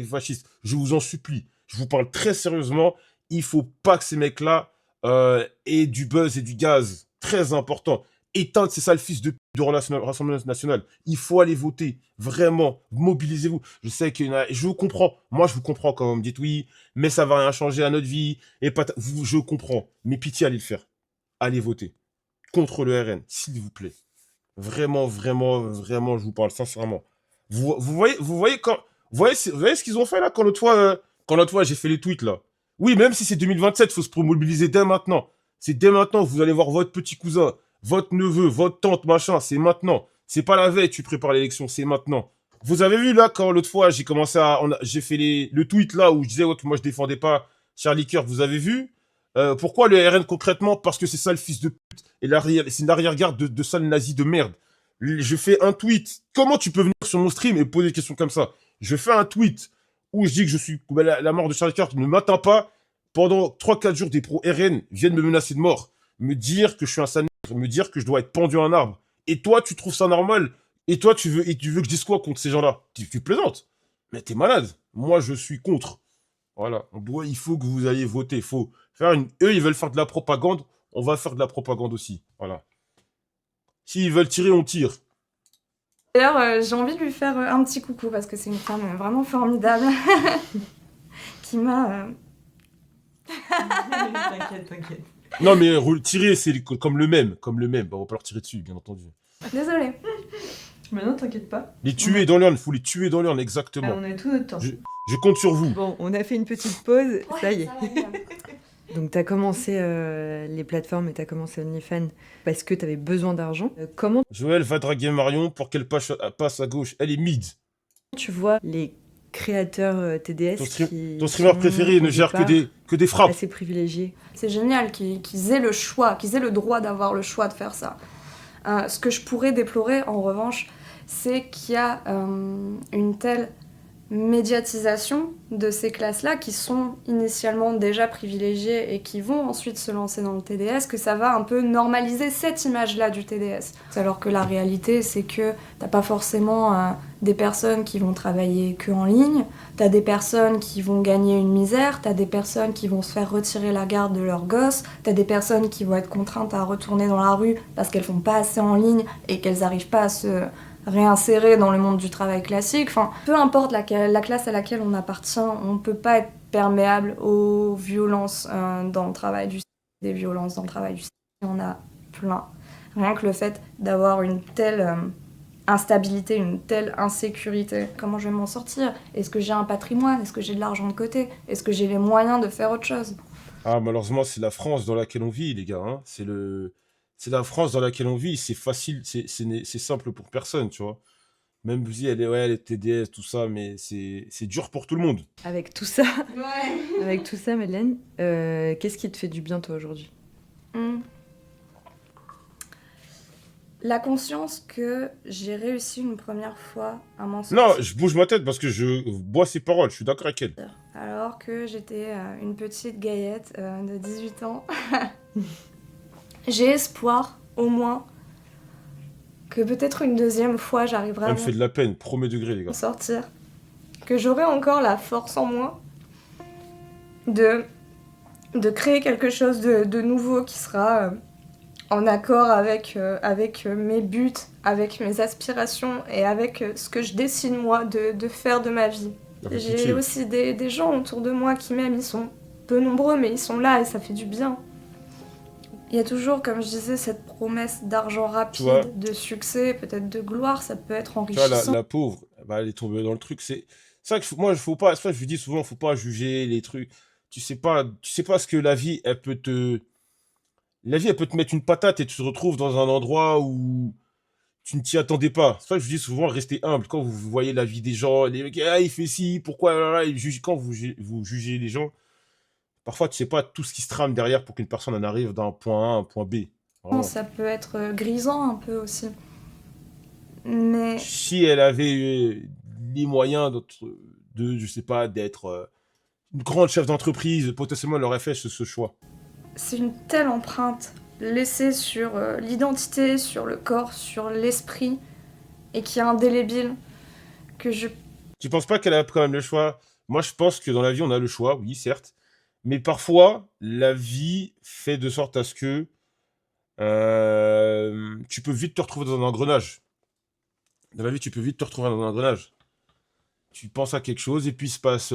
fascistes. Je vous en supplie. Je vous parle très sérieusement. Il faut pas que ces mecs-là aient du buzz et du gaz. Très important. Éteindre ces sales fils de pute du Rassemblement national. Il faut aller voter. Vraiment. Mobilisez-vous. Je sais qu'il y en a... Je vous comprends. Moi, je vous comprends quand vous me dites oui, mais ça va rien changer à notre vie. Et pas je comprends. Mais pitié, allez le faire. Allez voter. Contre le RN, s'il vous plaît. Vraiment, je vous parle sincèrement. Vous voyez ce qu'ils ont fait là quand l'autre fois, j'ai fait les tweets là. Oui, même si c'est 2027, il faut se mobiliser dès maintenant. C'est dès maintenant, vous allez voir votre petit cousin, votre neveu, votre tante, machin, c'est maintenant. C'est pas la veille, tu prépares l'élection, c'est maintenant. Vous avez vu là, quand l'autre fois, j'ai fait le tweet là où je disais que moi je défendais pas Charlie Kirk, vous avez vu pourquoi le RN concrètement? Parce que c'est ça le fils de pute. Et c'est une arrière-garde de sale nazi de merde. Je fais un tweet. Comment tu peux venir sur mon stream et poser des questions comme ça? Je fais un tweet où je dis que la mort de Charlie Kirk ne m'atteint pas. Pendant 3-4 jours, des pros RN viennent me menacer de mort. Me dire que je suis un sale nègre, me dire que je dois être pendu à un arbre. Et toi, tu trouves ça normal? Et toi, tu veux que je dise quoi contre ces gens-là? Tu plaisantes? Mais t'es malade. Moi, je suis contre. Voilà. Il faut que vous alliez voter. Il faut faire Eux, ils veulent faire de la propagande. On va faire de la propagande aussi. Voilà. S'ils veulent tirer, on tire. D'ailleurs, j'ai envie de lui faire un petit coucou parce que c'est une femme vraiment formidable qui m'a... T'inquiète. Non, mais tirer, c'est comme le même. Bah, on va pas leur tirer dessus, bien entendu. Désolée. Mais non, t'inquiète pas. Les tuer dans l'urne, il faut les tuer dans l'urne, exactement. On a tout notre temps. Je compte sur vous. Bon, on a fait une petite pause, ça y est. Donc t'as commencé les plateformes et t'as commencé OnlyFans parce que t'avais besoin d'argent. Comment Joël va draguer Marion pour qu'elle passe à gauche. Elle est mid. tu vois les créateurs TDS Ton streamer préféré ne gère que des frappes. Assez privilégiés. C'est génial qu'ils aient le choix, qu'ils aient le droit d'avoir le choix de faire ça. Ce que je pourrais déplorer, en revanche, c'est qu'il y a une telle médiatisation de ces classes-là qui sont initialement déjà privilégiées et qui vont ensuite se lancer dans le TDS, que ça va un peu normaliser cette image-là du TDS. Alors que la réalité, c'est que t'as pas forcément des personnes qui vont travailler que en ligne, t'as des personnes qui vont gagner une misère, t'as des personnes qui vont se faire retirer la garde de leurs gosses, t'as des personnes qui vont être contraintes à retourner dans la rue parce qu'elles font pas assez en ligne et qu'elles n'arrivent pas à se réinsérer dans le monde du travail classique. Enfin, peu importe la classe à laquelle on appartient, on peut pas être perméable aux violences dans le travail du sexe, des violences dans le travail du sexe. Il y en a plein. Rien que le fait d'avoir une telle instabilité, une telle insécurité. Comment je vais m'en sortir? Est-ce que j'ai un patrimoine? Est-ce que j'ai de l'argent de côté? Est-ce que j'ai les moyens de faire autre chose? Ah, malheureusement, c'est la France dans laquelle on vit, les gars. Hein. C'est la France dans laquelle on vit, c'est facile, c'est simple pour personne, tu vois. Même vous dites, les TDS, tout ça, mais c'est dur pour tout le monde. Avec tout ça, Madeleine, qu'est-ce qui te fait du bien, toi, aujourd'hui? La conscience que j'ai réussi une première fois à m'en sortir. Non, je bouge ma tête parce que je bois ses paroles, je suis d'accord avec elle. alors que j'étais une petite gaillette de 18 ans. J'ai espoir, au moins, que peut-être une deuxième fois j'arriverai Elle me fait de la peine, premier degré, les gars. sortir. Que j'aurai encore la force en moi de créer quelque chose de nouveau qui sera en accord avec mes buts, avec mes aspirations et avec ce que je décide moi de faire de ma vie. J'ai aussi des gens autour de moi qui m'aiment, ils sont peu nombreux mais ils sont là et ça fait du bien. Il y a toujours, comme je disais, cette promesse d'argent rapide, de succès, peut-être de gloire, ça peut être enrichissant. Tu vois, la pauvre, elle est tombée dans le truc, c'est ça que moi, faut pas, c'est ça que je lui dis souvent, faut pas juger les trucs. Tu sais pas ce que la vie, elle peut te mettre une patate et tu te retrouves dans un endroit où tu ne t'y attendais pas. C'est ça que je dis souvent, restez humble. Quand vous voyez la vie des gens, les mecs, il fait ci, pourquoi, quand vous jugez les gens, parfois tu sais pas tout ce qui se trame derrière pour qu'une personne en arrive d'un point A à un point B. Vraiment. Ça peut être grisant un peu aussi. Mais si elle avait les moyens je sais pas, d'être une grande chef d'entreprise, potentiellement elle aurait fait ce choix. C'est une telle empreinte laissée sur l'identité, sur le corps, sur l'esprit, et qui est indélébile, que je... Tu penses pas qu'elle a quand même le choix? Moi, je pense que dans la vie, on a le choix, oui, certes. Mais parfois, la vie fait de sorte à ce que tu peux vite te retrouver dans un engrenage. Dans la vie, tu peux vite te retrouver dans un engrenage. Tu penses à quelque chose et puis il se passe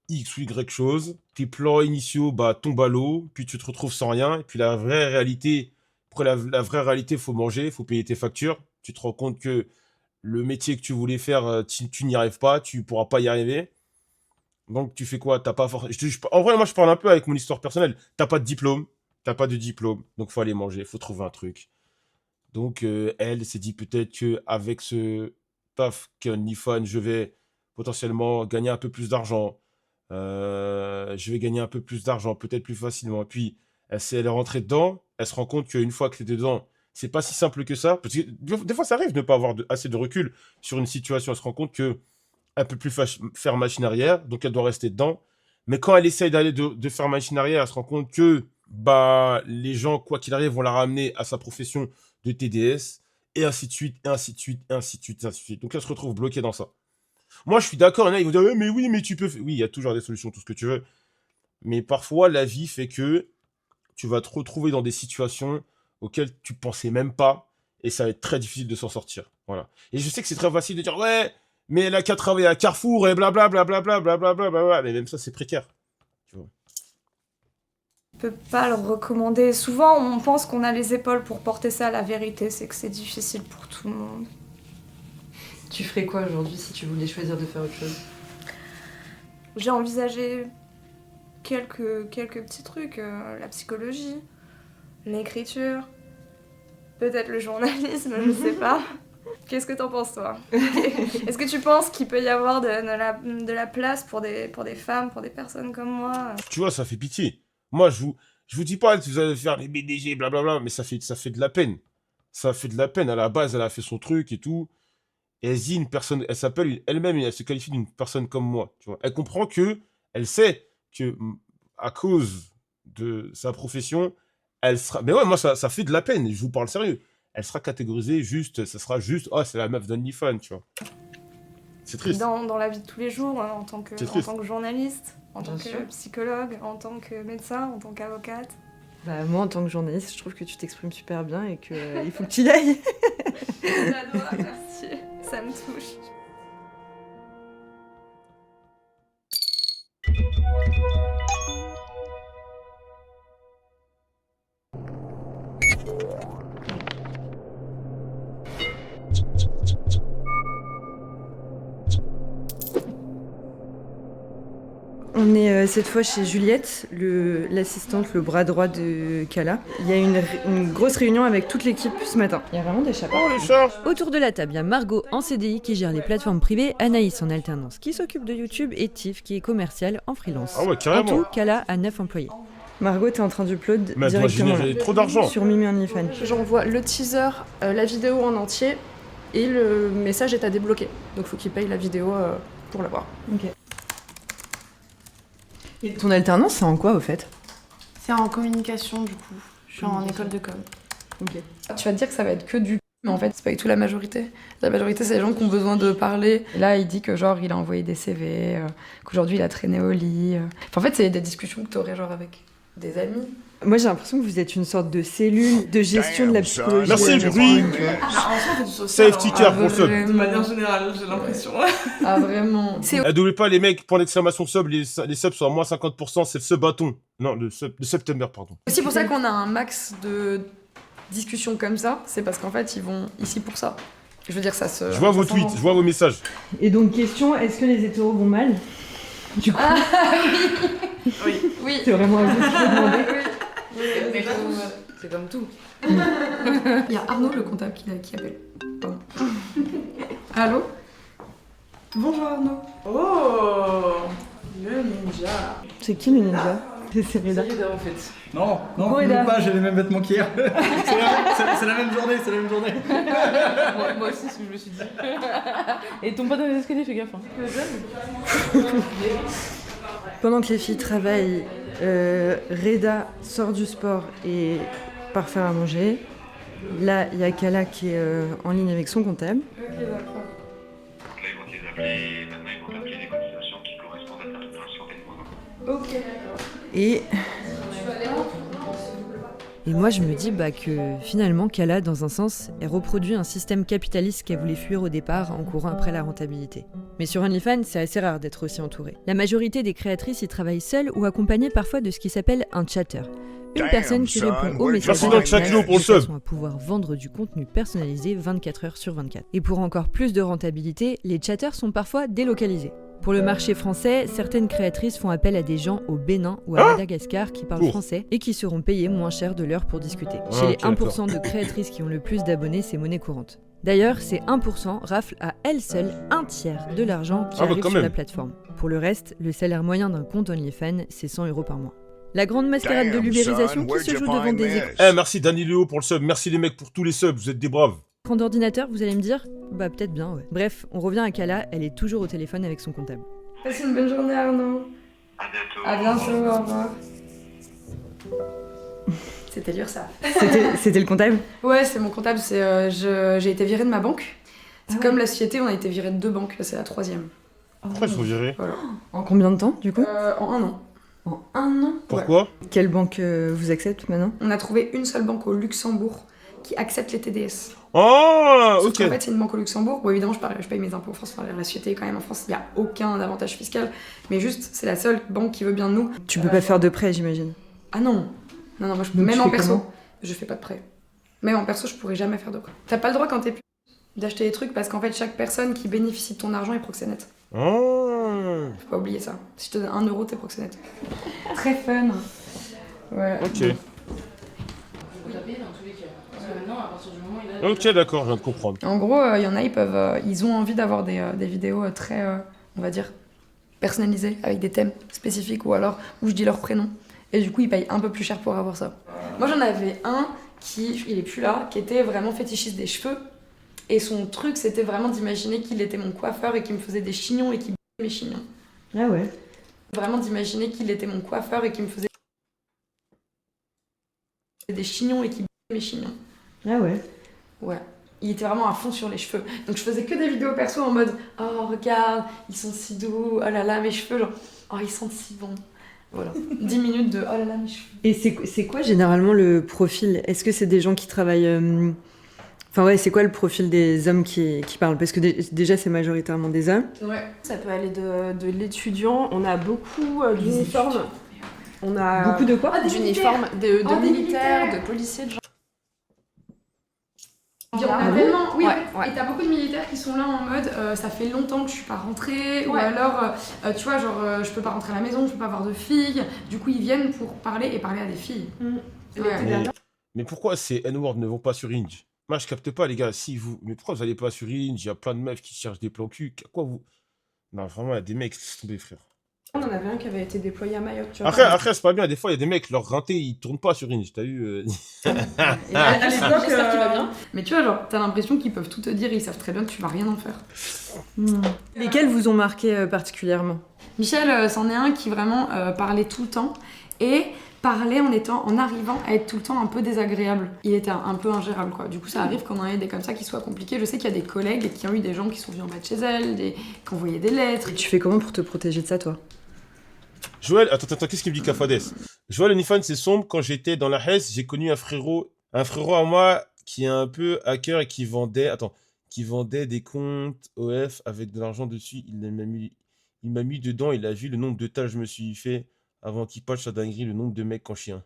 X ou Y chose. Tes plans initiaux tombent à l'eau, puis tu te retrouves sans rien. Et puis la vraie réalité, la vraie réalité, il faut manger, il faut payer tes factures. Tu te rends compte que le métier que tu voulais faire, tu n'y arrives pas, tu pourras pas y arriver. Donc tu fais quoi? T'as pas en vrai, moi je parle un peu avec mon histoire personnelle. T'as pas de diplôme, donc faut aller manger, faut trouver un truc. Donc elle s'est dit peut-être que avec ce taf qu'OnlyFans, je vais potentiellement gagner un peu plus d'argent. Je vais gagner un peu plus d'argent, peut-être plus facilement. Et puis elle est rentrée dedans, elle se rend compte qu'une fois que t'es dedans, c'est pas si simple que ça. Parce que des fois ça arrive de ne pas avoir assez de recul sur une situation. Elle se rend compte que elle peut plus faire machine arrière, donc elle doit rester dedans. Mais quand elle essaye d'aller de faire machine arrière, elle se rend compte que les gens, quoi qu'il arrive, vont la ramener à sa profession de TDS, et ainsi de suite, et ainsi de suite, et ainsi de suite, et ainsi de suite. Donc elle se retrouve bloquée dans ça. Moi, je suis d'accord, il y en a, ils vont dire, mais oui, mais tu peux... Oui, il y a toujours des solutions, tout ce que tu veux. Mais parfois, la vie fait que tu vas te retrouver dans des situations auxquelles tu pensais même pas, et ça va être très difficile de s'en sortir. Voilà. Et je sais que c'est très facile de dire, ouais, mais elle a qu'à travailler à Carrefour, et blablabla, blablabla, mais même ça, c'est précaire. Tu vois. Je peux pas le recommander. Souvent, on pense qu'on a les épaules pour porter ça. La vérité, c'est que c'est difficile pour tout le monde. Tu ferais quoi aujourd'hui si tu voulais choisir de faire autre chose? J'ai envisagé quelques petits trucs. La psychologie, l'écriture, peut-être le journalisme, je sais pas. Qu'est-ce que t'en penses, toi? Est-ce que tu penses qu'il peut y avoir de la place pour des femmes, pour des personnes comme moi? Tu vois, ça fait pitié. Moi, je vous dis pas que vous allez faire les BDG, blablabla, mais ça fait de la peine. Ça fait de la peine. À la base, elle a fait son truc et tout. Et elle se dit une personne, elle s'appelle elle-même, elle se qualifie d'une personne comme moi. Tu vois. Elle comprend que, elle sait que, à cause de sa profession, elle sera. Mais ouais, moi, ça fait de la peine. Je vous parle sérieux. Elle sera catégorisée juste, ça sera juste, oh, c'est la meuf d'OnlyFans, tu vois. C'est triste. Dans la vie de tous les jours, hein, en tant que journaliste, en tant que psychologue, en tant que médecin, en tant qu'avocate. Moi, en tant que journaliste, je trouve que tu t'exprimes super bien et qu'il faut que tu y ailles. J'adore, merci. Ça me touche. On est cette fois chez Juliette, l'assistante, le bras droit de Kala. Il y a une grosse réunion avec toute l'équipe ce matin. Il y a vraiment des chapeaux. Oh, les chats! Autour de la table, il y a Margot en CDI qui gère les plateformes privées, Anaïs en alternance qui s'occupe de YouTube et Tiff qui est commerciale en freelance. Ah ouais, carrément. En tout, Kala a 9 employés. Margot, t'es en train d'upload mais directement j'ai trop d'argent sur Mimi OnlyFans. J'envoie le teaser, la vidéo en entier et le message est à débloquer. Donc faut qu'il paye la vidéo pour l'avoir. Ok. Et ton alternance, c'est en quoi au fait? C'est en communication du coup. Je suis en école de com. Ok. Tu vas te dire que ça va être que du mais en fait, c'est pas du tout la majorité. La majorité, c'est les gens qui ont besoin de parler. Et là, il dit que genre, il a envoyé des CV, qu'aujourd'hui, il a traîné au lit. Enfin, en fait, c'est des discussions que t'aurais genre avec des amis. Moi, j'ai l'impression que vous êtes une sorte de cellule de gestion de la psychologie. Merci, de oui. En soi, c'est du social. Safety car pour sub. De manière générale, j'ai l'impression. Ah, vraiment. N'oubliez pas les mecs, pour l'exclamation sub, les subs sont à moins 50%, c'est ce bâton. Non, le September, pardon. C'est aussi pour ça qu'on a un max de discussions comme ça. C'est parce qu'en fait, ils vont ici pour ça. Je veux dire, ça se... Je vois vos tweets, je vois vos messages. Et donc, question, est-ce que les hétéros vont mal? Du coup, Oui. c'est vraiment à vous que je peux demander. Mais c'est comme tout. Il y a Arnaud, le comptable, qui appelle. Pardon. Allô? Bonjour Arnaud. Oh, le ninja. C'est qui le ninja? C'est Reda. en fait. Non, Coucou, n'oublie Reda. pas, j'ai les mêmes vêtements qu'hier. c'est la même journée, c'est la même journée. Moi aussi, c'est ce que je me suis dit. Et tombe pas dans les escaliers, fais gaffe. Pendant que les filles travaillent, Reda sort du sport et part faire à manger. Là, il y a Kala qui est en ligne avec son comptable. Ok, d'accord. Ok, d'accord. Et moi, je me dis que finalement, Kala, dans un sens, elle reproduit un système capitaliste qu'elle voulait fuir au départ en courant après la rentabilité. Mais sur OnlyFans, c'est assez rare d'être aussi entourée. La majorité des créatrices y travaillent seules ou accompagnées parfois de ce qui s'appelle un chatter. Une personne qui répond aux messages Merci dans le chat, Kilo, pour le de sub. façon à pouvoir vendre du contenu personnalisé 24 heures sur 24. Et pour encore plus de rentabilité, les chatters sont parfois délocalisés. Pour le marché français, certaines créatrices font appel à des gens au Bénin ou à Madagascar qui parlent français et qui seront payés moins cher de l'heure pour discuter. Chez les 1% de créatrices qui ont le plus d'abonnés, c'est monnaie courante. D'ailleurs, ces 1% raflent à elles seules un tiers de l'argent qui arrive sur la plateforme. Pour le reste, le salaire moyen d'un compte OnlyFans, c'est 100 € par mois. La grande mascarade de l'ubérisation qui se joue devant des écrans Merci Danilo pour le sub, merci les mecs pour tous les subs, vous êtes des braves. d'ordinateur, vous allez me dire, peut-être bien, ouais. Bref, on revient à Kala, elle est toujours au téléphone avec son comptable. Passe une bonne journée Arnaud. À bientôt, au revoir. C'était l'URSSAF. C'était le comptable? Ouais, c'est mon comptable, j'ai été virée de ma banque. C'est comme la société, on a été virée de 2 banques, là c'est la 3e. Pourquoi ils sont virés? Voilà. En combien de temps, du coup? En 1 an. En 1 an? Pourquoi? Quelle banque vous accepte maintenant? On a trouvé une seule banque au Luxembourg qui accepte les TDS. Oh, Sauf ok. qu'en fait, c'est une banque au Luxembourg. Bon, évidemment, je paye mes impôts en France. Enfin, la société, quand même, en France, il n'y a aucun avantage fiscal. Mais juste, c'est la seule banque qui veut bien de nous. Tu peux pas faire de prêt, j'imagine. Ah non. Non, moi, je peux. Donc, Même tu en fais perso, comment? je fais pas de prêt. Même en perso, je pourrais jamais faire de prêt. T'as pas le droit quand t'es plus d'acheter des trucs parce qu'en fait, chaque personne qui bénéficie de ton argent est proxénète. Oh. Faut pas oublier ça. Si je te donne 1 €, t'es proxénète. Très fun. Ouais. Ok. Ok, d'accord, je viens de comprendre. En gros, il y en a, ils ont envie d'avoir des vidéos très, on va dire, personnalisées, avec des thèmes spécifiques, ou alors où je dis leur prénom. Et du coup, ils payent un peu plus cher pour avoir ça. Moi, j'en avais un il est plus là, qui était vraiment fétichiste des cheveux. Et son truc, c'était vraiment d'imaginer qu'il était mon coiffeur et qu'il me faisait des chignons et qu'il b***ait mes chignons. Ah ouais. Vraiment d'imaginer qu'il était mon coiffeur et qu'il me faisait des chignons et qu'il b***ait mes chignons. Ah ouais. Ouais. Il était vraiment à fond sur les cheveux. Donc je faisais que des vidéos perso en mode « Oh, regarde, ils sont si doux. Oh là là, mes cheveux. » Genre « Oh, ils sentent si bon. » Voilà. 10 minutes de « Oh là là, mes cheveux. » Et c'est quoi généralement le profil? Est-ce que c'est des gens qui travaillent... Enfin ouais, c'est quoi le profil des hommes qui parlent? Parce que déjà, c'est majoritairement des hommes. Ouais. Ça peut aller de l'étudiant. On a beaucoup d'uniformes. On a Beaucoup de quoi? d'uniformes, de militaires, de policiers, de gens. Il y en a Ah bon tellement, oui, Ouais. et t'as beaucoup de militaires qui sont là en mode ça fait longtemps que je suis pas rentrée, ou Ouais. alors tu vois, genre je peux pas rentrer à la maison, je peux pas avoir de filles, du coup ils viennent pour parler à des filles. Ouais. Mais pourquoi ces N-words ne vont pas sur Inge? Moi, je capte pas, les gars. Mais pourquoi vous allez pas sur Inge? Il y a plein de meufs qui cherchent des plans cul. Quoi vous... Non, vraiment, il y a des mecs qui sont tombés, frère. On en avait un qui avait été déployé à Mayotte, tu vois. Après c'est pas bien. Des fois, il y a des mecs, leur rinté, ils tournent pas sur Inge. T'as vu Et à l'époque, j'espère qu'il va bien. Mais tu vois, genre, t'as l'impression qu'ils peuvent tout te dire et ils savent très bien que tu vas rien en faire. Lesquels vous ont marqué particulièrement? Michel, c'en est un qui vraiment parlait tout le temps et parlait en arrivant à être tout le temps un peu désagréable. Il était un peu ingérable, quoi. Du coup, ça arrive qu'on en ait des comme ça qui soient compliqués. Je sais qu'il y a des collègues qui ont eu des gens qui sont venus en bas de chez elles, qui envoyaient des lettres. Et tu fais comment pour te protéger de ça, toi? Joël, attends, qu'est-ce qu'il me dit Cafades? Joël, Unifan, c'est sombre. Quand j'étais dans la Hesse, j'ai connu un frérot à moi qui est un peu hacker et qui vendait des comptes OF avec de l'argent dessus. Il m'a mis dedans, il a vu le nombre de tâches que je me suis fait avant qu'il patche sa dinguerie, le nombre de mecs en chien.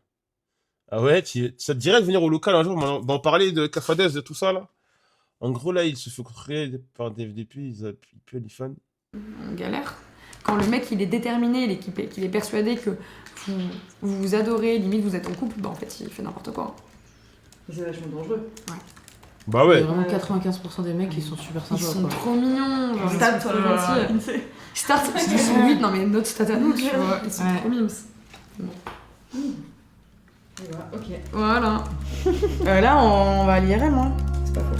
Ah ouais, ça te dirait de venir au local un jour, d'en parler de Cafades, de tout ça, là? En gros, là, il se fait créer par des FDP, il peut Unifan. On galère. Quand le mec, il est déterminé, qu'il est persuadé que vous vous adorez, limite vous êtes en couple, bah en fait, il fait n'importe quoi. C'est vachement dangereux. Ouais. Bah ouais. Il y a vraiment 95% des mecs qui sont super sympas. Ils sont quoi. trop mignons. Genre, Stat, ils sont trop gentils. Start, parce qu'ils sont 8, non mais notre stat à nous, tu vois. Ils sont trop mimes. Bon. Ok. Voilà. Là, on va à l'IRM, hein. C'est pas faux.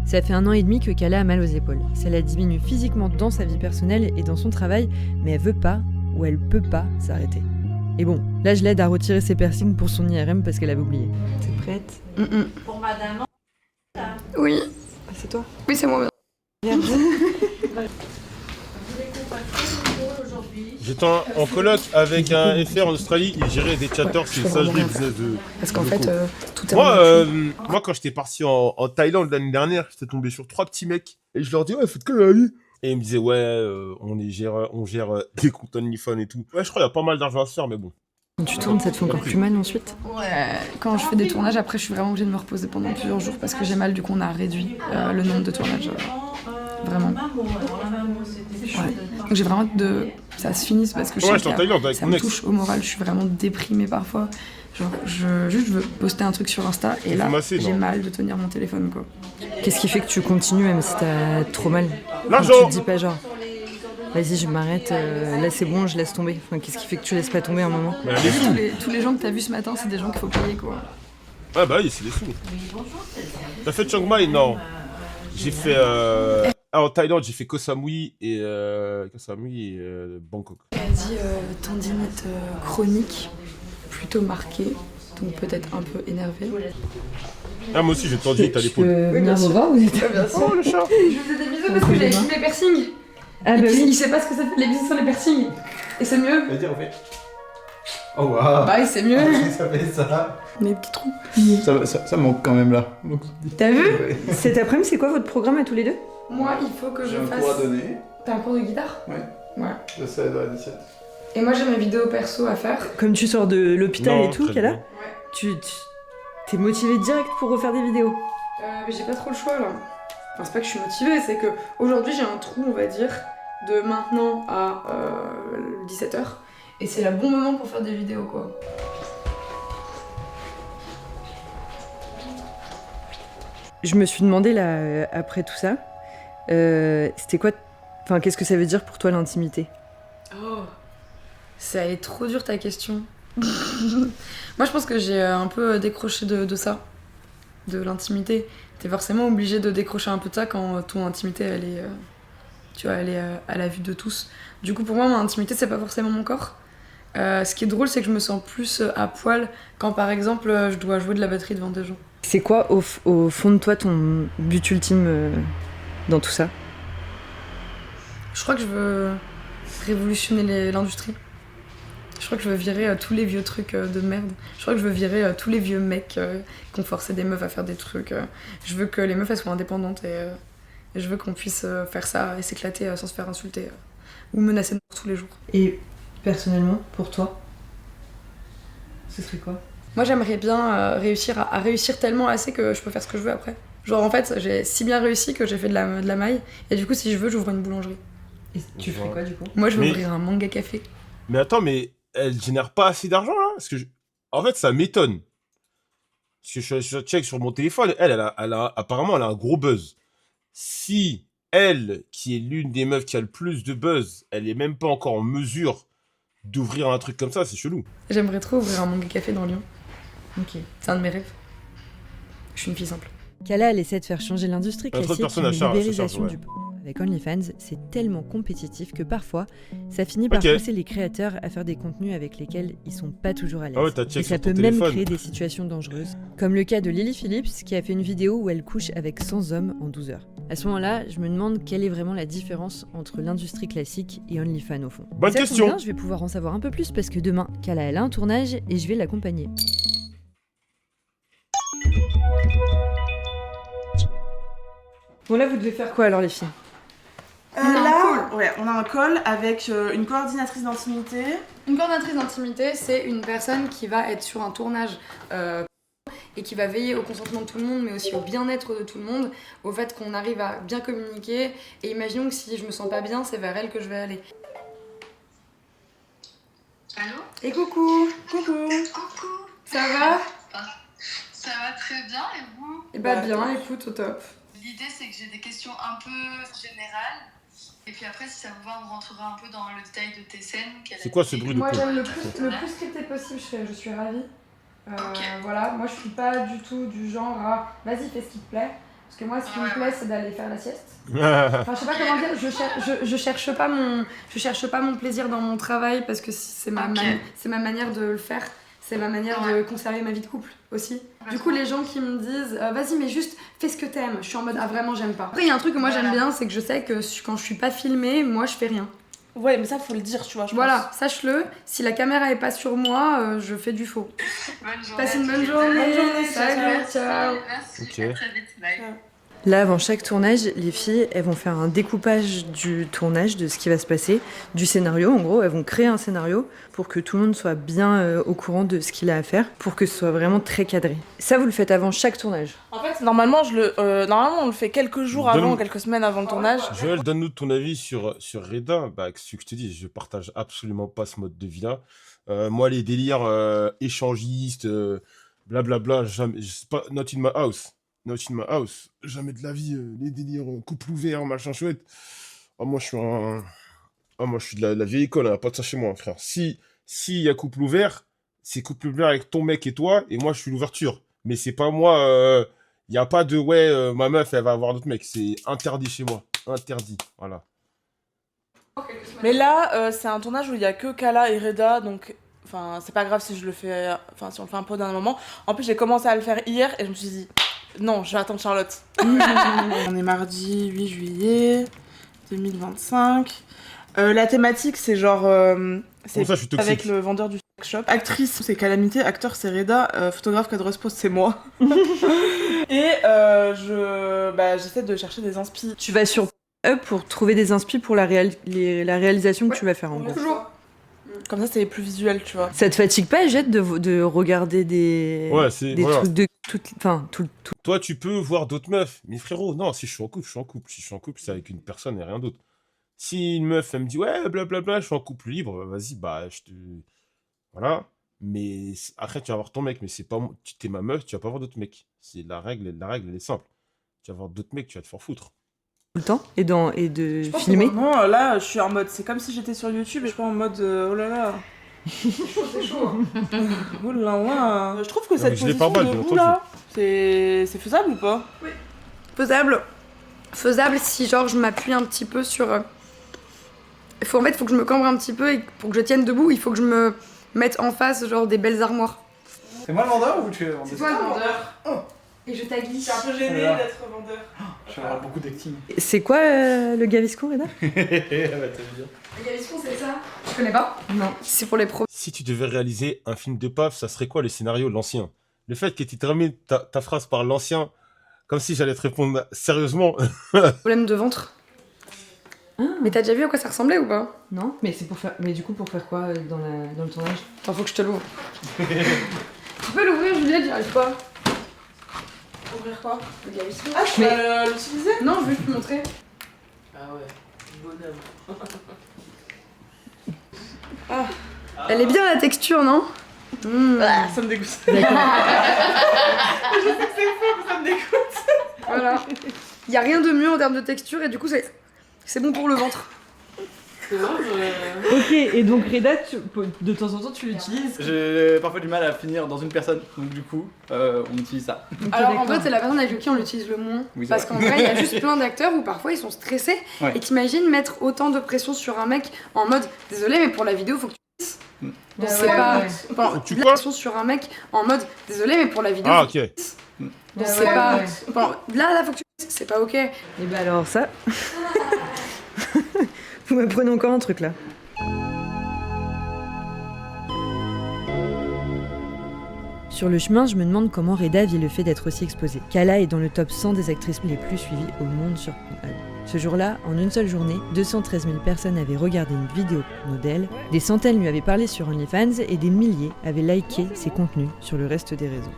Ça fait 1 an et demi que Kala a mal aux épaules. Ça la diminue physiquement dans sa vie personnelle et dans son travail, mais elle veut pas, ou elle peut pas, s'arrêter. Et bon, là je l'aide à retirer ses piercings pour son IRM parce qu'elle avait oublié. T'es prête? Pour madame. Oui. C'est toi? Oui, c'est moi. Merde. J'étais en coloc avec un FR en Australie, il gérait des chatters, c'est ça je business de... Parce qu'en fait, tout est Moi, quand j'étais parti en Thaïlande l'année dernière, j'étais tombé sur 3 petits mecs. Et je leur dis, ouais, faites que la vie. Et ils me disaient, ouais, on gère des comptes OnlyFans et tout. Ouais, je crois qu'il y a pas mal d'argent à se faire, mais bon. Quand tu tournes, ça te fait encore plus mal ensuite? Ouais, quand je fais des tournages, après, je suis vraiment obligée de me reposer pendant plusieurs jours parce que j'ai mal, du coup, on a réduit le nombre de tournages. Vraiment. Ouais. Donc j'ai vraiment hâte de ça se finisse parce que je sais que ça me touche au moral, je suis vraiment déprimée parfois. Genre, je veux poster un truc sur Insta et là, j'ai mal de tenir mon téléphone, quoi. Qu'est-ce qui fait que tu continues même si t'as trop mal? L'argent! Tu te dis pas genre, vas-y, je m'arrête, là c'est bon, je laisse tomber. Enfin, qu'est-ce qui fait que tu laisses pas tomber un moment? Tous les gens que t'as vus ce matin, c'est des gens qu'il faut payer, quoi. Ah bah oui, c'est des sous. T'as fait Chiang Mai? Non. J'ai fait... en Thaïlande, j'ai fait Koh Samui et Bangkok. Elle a dit tendinite chronique, plutôt marquée, donc peut-être un peu énervée. Ah, moi aussi j'ai tendinite à l'épaule. Venir vous voir, vous êtes... Oh le chat! Je vous fais des bisous parce que j'ai vu les piercings. Ah bah oui. Il sait pas ce que ça fait les bisous sur les piercings. Et c'est mieux. Vas-y, on fait. Oh waouh! Bah, c'est mieux. Ça fait ça. Les petits trous. Ça manque quand même là. Donc, T'as vu? ouais. Cet après-midi, c'est quoi votre programme à tous les deux? Moi, il faut que je J'ai un fasse. cours à donner. T'as un cours de guitare? Ouais. Ouais. De 16 à 17. Et moi, j'ai mes vidéos perso à faire. Comme tu sors de l'hôpital Non, et tout, très Kala, bien. t'es motivé direct pour refaire des vidéos? Mais j'ai pas trop le choix là. Enfin, c'est pas que je suis motivée, c'est que aujourd'hui j'ai un trou, on va dire, de maintenant à 17h. Et c'est le bon moment pour faire des vidéos, quoi. Je me suis demandé là, après tout ça, c'était quoi, enfin qu'est-ce que ça veut dire pour toi l'intimité? Oh, ça est trop dur ta question. Moi je pense que j'ai un peu décroché de ça, de l'intimité. T'es forcément obligé de décrocher un peu de ça quand ton intimité elle est, tu vois, elle est à la vue de tous. Du coup pour moi, mon intimité c'est pas forcément mon corps. Ce qui est drôle, c'est que je me sens plus à poil quand par exemple je dois jouer de la batterie devant des gens. C'est quoi au fond de toi ton but ultime dans tout ça? Je crois que je veux révolutionner l'industrie. Je crois que je veux virer tous les vieux trucs de merde. Je crois que je veux virer tous les vieux mecs qui ont forcé des meufs à faire des trucs. Je veux que les meufs elles soient indépendantes et je veux qu'on puisse faire ça et s'éclater sans se faire insulter ou menacer de mort tous les jours. Et personnellement, pour toi, ce serait quoi? Moi j'aimerais bien réussir à réussir tellement assez que je peux faire ce que je veux après. Genre en fait j'ai si bien réussi que j'ai fait de la maille et du coup si je veux j'ouvre une boulangerie. Et tu ferais quoi du coup? Moi je vais ouvrir un manga café. Mais attends, mais elle génère pas assez d'argent là? Parce que en fait ça m'étonne. Parce que je check sur mon téléphone, apparemment elle a un gros buzz. Si elle, qui est l'une des meufs qui a le plus de buzz, elle est même pas encore en mesure d'ouvrir un truc comme ça, c'est chelou. J'aimerais trop ouvrir un manga café dans Lyon. Ok. C'est un de mes rêves. Je suis une fille simple. Kala, elle essaie de faire changer l'industrie Trop de classique, personnes à une charge, libérisation ouais. du porn. Avec OnlyFans, c'est tellement compétitif que parfois, ça finit par Ok. pousser les créateurs à faire des contenus avec lesquels ils sont pas toujours à l'aise. Ah ouais, t'as check Et ça sur ton peut même téléphone. créer des situations dangereuses, comme le cas de Lily Phillips qui a fait une vidéo où elle couche avec 100 hommes en 12 heures. À ce moment-là, je me demande quelle est vraiment la différence entre l'industrie classique et OnlyFans au fond. Bonne Ça tombe question. bien, je vais pouvoir en savoir un peu plus parce que demain, Kala elle a un tournage et je vais l'accompagner. Bon là, vous devez faire quoi alors les filles? Là, ouais, on a un call avec une coordinatrice d'intimité. Une coordinatrice d'intimité, c'est une personne qui va être sur un tournage et qui va veiller au consentement de tout le monde, mais aussi au bien-être de tout le monde, au fait qu'on arrive à bien communiquer. Et imaginons que si je me sens pas bien, c'est vers elle que je vais aller. Allô? Et coucou. Coucou. Ça va? Ça va très bien et vous? Eh bah bien, écoute, au top. L'idée c'est que j'ai des questions un peu générales et puis après si ça vous va on rentrera un peu dans le détail de tes scènes. C'est quoi ce bruit de Moi con? j'aime le plus scripté possible, je suis ravie. Voilà, moi je suis pas du tout du genre à vas-y fais ce qui te plaît. Parce que moi ce qui me plaît c'est d'aller faire la sieste. Enfin je sais pas comment dire, je cherche pas mon plaisir dans mon travail parce que c'est ma manière de le faire. C'est ma manière de conserver ma vie de couple aussi. Du coup, les gens qui me disent vas-y, mais juste fais ce que t'aimes, je suis en mode ah vraiment j'aime pas. Après, il y a un truc que moi j'aime bien, c'est que je sais que quand je suis pas filmée, moi je fais rien. Ouais, mais ça faut le dire, tu vois. Voilà, sache-le, si la caméra est pas sur moi, je fais du faux. Bonne journée. Passe une bonne journée. Bonne journée, Salut, ciao. Merci, Ok. à très vite, bye. Là, avant chaque tournage, les filles, elles vont faire un découpage du tournage, de ce qui va se passer, du scénario. En gros, elles vont créer un scénario pour que tout le monde soit bien au courant de ce qu'il a à faire, pour que ce soit vraiment très cadré. Ça, vous le faites avant chaque tournage? En fait, normalement, on le fait quelques jours avant, quelques semaines avant le tournage. Joël, donne-nous ton avis sur Reda. Bah, ce que je te dis, je partage absolument pas ce mode de vie-là. Moi, les délires échangistes, blablabla, jamais, pas, not in my house. Not in my house. Jamais de la vie, les délires couple ouvert, machin chouette. Oh, moi, je suis de la vieille école, hein, pas de ça chez moi, frère. Si y a couple ouvert, c'est couple ouvert avec ton mec et toi, et moi, je suis l'ouverture. Mais c'est pas moi, y a pas de ma meuf, elle va avoir d'autres mecs. C'est interdit chez moi. Interdit, voilà. Mais là, c'est un tournage où il y a que Kala et Reda, donc enfin, c'est pas grave si je le fais, enfin si on le fait un peu d'un moment. En plus, j'ai commencé à le faire hier et je me suis dit non, je vais attendre Charlotte. On est mardi 8 juillet 2025. La thématique, c'est genre c'est ça, je suis toxique. avec le vendeur du sex shop. Actrice, c'est Calamité, acteur, c'est Reda, photographe, cadreuse pose, c'est moi. Et j'essaie de chercher des inspi. Tu vas sur Up pour trouver des inspi pour la réalisation que tu vas faire en gros. Toujours. Comme ça, c'est plus visuel, tu vois. Ça te fatigue pas, Jette, de regarder des trucs de tout. Toi, tu peux voir d'autres meufs. Mais frérot, non, si je suis en couple, je suis en couple. Si je suis en couple, c'est avec une personne et rien d'autre. Si une meuf, elle me dit, ouais, blablabla, je suis en couple libre, bah, vas-y, bah, je te... Voilà. Mais après, tu vas voir ton mec, mais c'est pas... T'es ma meuf, tu vas pas voir d'autres mecs. C'est la règle, elle est simple. Tu vas voir d'autres mecs, tu vas te faire foutre. Tout le temps et de Je pense filmer. que vraiment, là, je suis en mode, c'est comme si j'étais sur YouTube et je suis pas en mode, oh là là. C'est chaud. Oh là là. Je trouve que cette je l'ai position pas mal, de bien vous, là, c'est faisable ou pas? Oui. Faisable si genre je m'appuie un petit peu sur... En fait, il faut que je me cambre un petit peu et pour que je tienne debout, il faut que je me mette en face genre des belles armoires. C'est moi le vendeur ou tu es le vendeur? C'est toi le vendeur. Et je t'aguille. Je suis un peu gênée d'être vendeur. Je vais avoir beaucoup d'acting. C'est quoi le Gaviscon, Reda? Bah, t'as bien. Le Gaviscon, c'est ça? Tu connais pas? Non. C'est pour les pros. Si tu devais réaliser un film de paf, ça serait quoi le scénario, l'ancien? Le fait que tu termines ta phrase par l'ancien, comme si j'allais te répondre sérieusement. Problème de ventre. Mais t'as déjà vu à quoi ça ressemblait ou pas? Non, mais c'est pour faire. Mais du coup, pour faire quoi dans le tournage? Attends, faut que je te l'ouvre. Tu peux l'ouvrir, Juliette, j'y arrive pas. Ouvrir quoi? Le Gaviscon. Ah, je peux l'utiliser? Non, je vais te montrer. Ah ouais, bonhomme. Ah. Elle est bien la texture, non? Ah, ça me dégoûte. Je sais que c'est faux, mais ça me dégoûte. Voilà. Y a rien de mieux en termes de texture et du coup c'est bon pour le ventre. Ok, et donc Reda, de temps en temps tu l'utilises? J'ai parfois du mal à finir dans une personne, donc du coup, on utilise ça. Okay, alors en fait, c'est la personne avec qui on l'utilise le moins. Oui, parce qu'en vrai, il y a juste plein d'acteurs où parfois ils sont stressés. Ouais. Et t'imagines mettre autant de pression sur un mec en mode désolé, mais pour la vidéo, faut que tu pisses. Donc c'est pas. Bon, tu pression sur un mec en mode désolé, mais pour la vidéo. Ah, ok. Donc c'est pas. Bon, là, faut que tu pisses, c'est pas ok. Et bah alors ça. Vous m'apprenez encore un truc là. Sur le chemin, je me demande comment Reda vit le fait d'être aussi exposée. Kala est dans le top 100 des actrices les plus suivies au monde sur Pornhub. Ce jour-là, en une seule journée, 213 000 personnes avaient regardé une vidéo d'elle, des centaines lui avaient parlé sur OnlyFans et des milliers avaient liké ses contenus sur le reste des réseaux.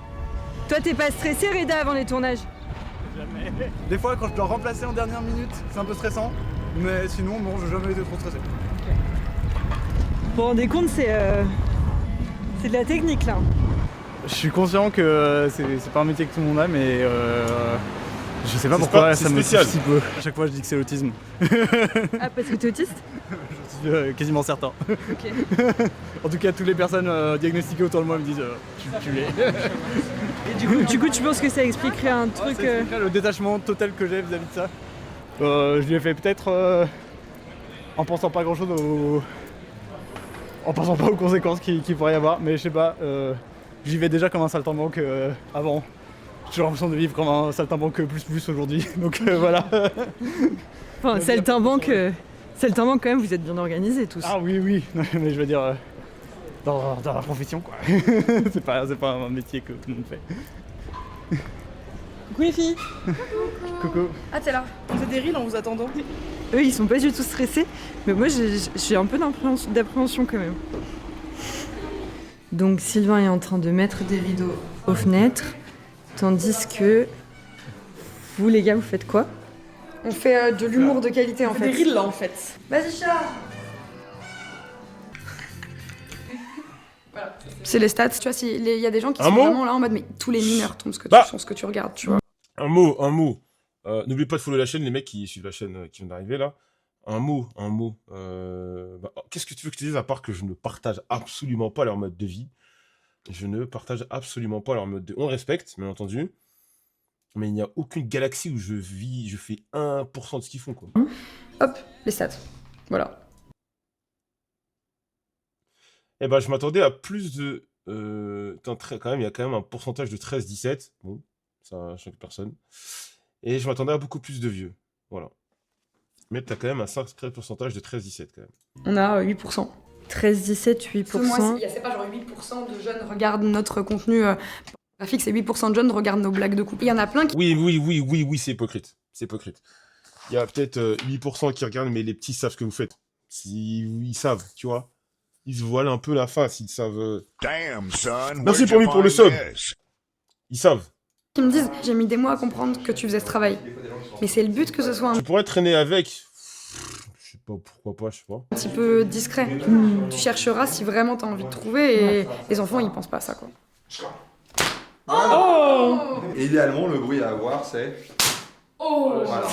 Toi, t'es pas stressé, Reda, avant les tournages? Jamais. Des fois, quand je dois remplacer en dernière minute, c'est un peu stressant, mais sinon, bon, j'ai jamais été trop stressé. Vous vous rendez compte, c'est de la technique là. Je suis conscient que c'est pas un métier que tout le monde a, mais je sais pas pourquoi ça me touche si peu. À chaque fois, je dis que c'est l'autisme. Ah, parce que t'es autiste? Je suis quasiment certain. Ok. En tout cas, toutes les personnes diagnostiquées autour de moi me disent tu l'es. Et du coup, tu penses que ça expliquerait un truc... Ça expliquerait le détachement total que j'ai vis-à-vis de ça. Je lui ai fait peut-être en pensant pas grand-chose en pensant pas aux conséquences qu'il pourrait y avoir, mais je sais pas, j'y vais déjà comme un saltimbanque avant. J'ai l'impression de vivre comme un saltimbanque plus aujourd'hui, donc voilà. Enfin, saltimbanque quand même, vous êtes bien organisés tous. Ah oui, mais je veux dire, dans la profession quoi. c'est pas un métier que tout le monde fait. Coucou les filles. Coucou. Ah, t'es là. On fait des reels en vous attendant. Eux, ils sont pas du tout stressés, mais moi j'ai un peu d'appréhension quand même. Donc Sylvain est en train de mettre des rideaux aux fenêtres, tandis que vous les gars, vous faites quoi? On fait de l'humour de qualité en fait. Des reels là en fait. Vas-y chat. Voilà. C'est les stats, tu vois, il y a des gens qui sont vraiment là en mode mais tous les mineurs tombent sur ce que tu regardes, tu vois. Un mot. N'oubliez pas de follow la chaîne, les mecs qui suivent la chaîne qui viennent d'arriver là. Un mot. Qu'est-ce que tu veux que je te dise à part que je ne partage absolument pas leur mode de vie. Je ne partage absolument pas leur mode de vie. On respecte, bien entendu. Mais il n'y a aucune galaxie où je fais 1% de ce qu'ils font, quoi. Hop, les stats. Voilà. Eh ben, je m'attendais à plus de... quand même, il y a quand même un pourcentage de 13-17. Bon, ça, chaque personne. Et je m'attendais à beaucoup plus de vieux. Voilà. Mais t'as quand même un sacré pourcentage de 13-17 quand même. On a 8%. 13-17, 8%. Moi, c'est pas genre 8% de jeunes regardent notre contenu graphique, c'est 8% de jeunes regardent nos blagues de couple. Il y en a plein qui... Oui, c'est hypocrite. C'est hypocrite. Il y a peut-être 8% qui regardent, mais les petits savent ce que vous faites. Ils savent, tu vois. Ils se voilent un peu la face, ils savent... Damn, son. Merci pour lui pour le sub. Ils savent. Qui me disent, j'ai mis des mois à comprendre que tu faisais ce travail. Mais c'est le but que ce soit un... Tu pourrais traîner avec... Je sais pas, pourquoi pas, je sais pas. Un petit peu discret. Tu chercheras si vraiment t'as envie de trouver et les enfants, ils pensent pas à ça, quoi. Oh. Et idéalement, le bruit à avoir, c'est... Oh. Voilà.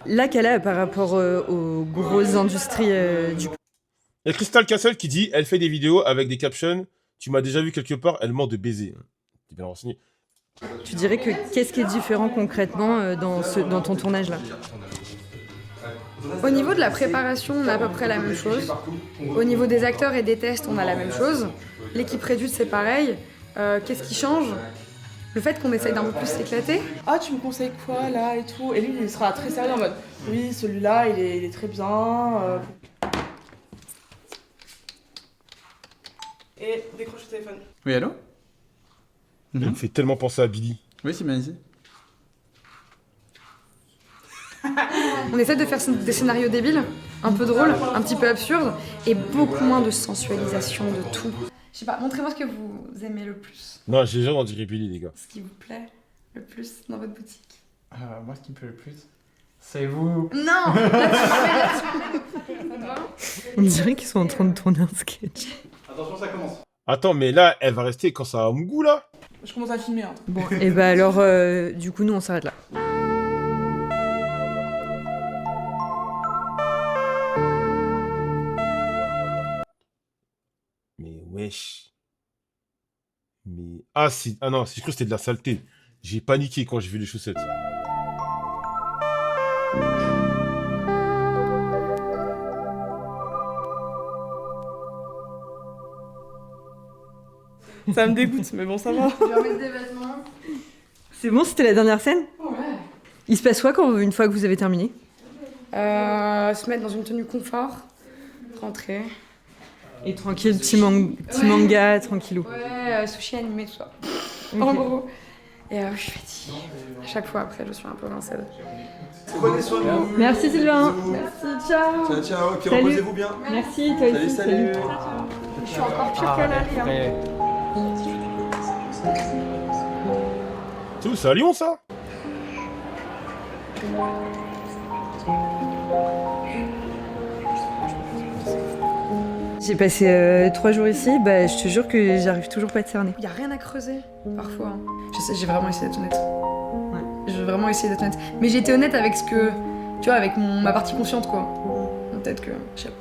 Là, Kala, par rapport aux grosses industries du... Il y a Crystal Castle qui dit, elle fait des vidéos avec des captions, tu m'as déjà vu quelque part, elle ment de baiser. T'es bien renseigné. Tu dirais que qu'est-ce qui est différent concrètement dans ton tournage là? Au niveau de la préparation, on a à peu près la même chose. Au niveau des acteurs et des tests, on a la même chose. L'équipe réduite, c'est pareil. Qu'est-ce qui change? Le fait qu'on essaye d'un peu plus s'éclater. Ah, tu me conseilles quoi là et tout? Et lui, il sera très sérieux en mode oui, celui-là, il est très bien. Et décroche le téléphone. Oui, allô? Il me fait tellement penser à Billy. Oui, c'est bien ici. On essaie de faire des scénarios débiles, un peu drôles, un petit peu absurdes, et beaucoup moins de sensualisation de tout. Je sais pas, montrez-moi ce que vous aimez le plus. Non, j'ai déjà entendu Billy, les gars. Ce qui vous plaît le plus dans votre boutique. Moi, ce qui me plaît le plus, c'est vous. Non. On dirait qu'ils sont en train de tourner un sketch. Attention, ça commence. Attends, mais là, elle va rester quand ça a mon goût, là? Je commence à filmer. Hein. Bon, et bah alors, du coup, nous, on s'arrête là. Wesh. Mais... Ah, ah non, je cru que c'était de la saleté. J'ai paniqué quand j'ai vu les chaussettes. Ça me dégoûte, mais bon, ça va. Je vais remettre des vêtements. C'est bon, c'était la dernière scène? Ouais. Il se passe quoi une fois que vous avez terminé? Se mettre dans une tenue confort, rentrer. Et tranquille, petit manga, tranquillou. Ouais, sushi animé, tout ça. Ok. En gros. Et je suis fatiguée. À chaque fois après, je suis un peu rincée. Prenez soin de vous. Merci Sylvain. Merci, ciao. Ciao, ciao. Et puis Salut. reposez-vous bien. Merci, toi aussi. Salut. Je suis encore pire que là, Léa. C'est où? C'est à Lyon, ça? J'ai passé 3 jours ici, bah je te jure que j'arrive toujours pas à te cerner. Il y a rien à creuser, parfois. Hein. Je sais, j'ai vraiment essayé d'être honnête. Ouais. J'ai vraiment essayé d'être honnête. Mais j'ai été honnête avec ce que... Tu vois, avec ma partie consciente, quoi. Peut-être que... Je sais pas.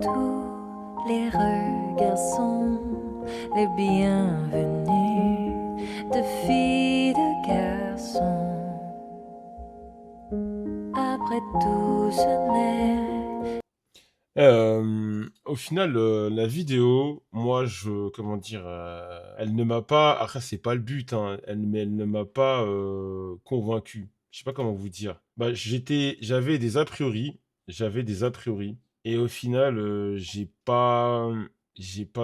Tous les regards sont les bienvenus, de filles, de garçons. Après tout, ce n'est... Au final, la vidéo, moi, comment dire, elle ne m'a pas, après, c'est pas le but, hein, mais elle ne m'a pas convaincu. Je sais pas comment vous dire. Bah, j'avais des a priori, et au final, j'ai pas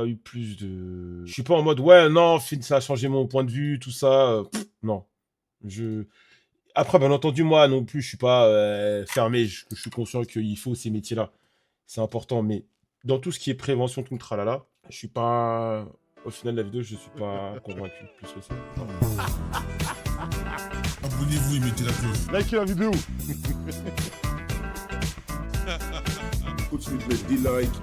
eu plus de... Je suis pas en mode, ouais, non, ça a changé mon point de vue, tout ça, non. Après, bien entendu, moi non plus, je suis pas fermé, je suis conscient qu'il faut ces métiers-là. C'est important, mais dans tout ce qui est prévention, tout le tralala, je suis pas... Au final de la vidéo, je suis pas convaincu plus que ça. Abonnez-vous et mettez la cloche. Likez la vidéo. Continuez de mettre des likes,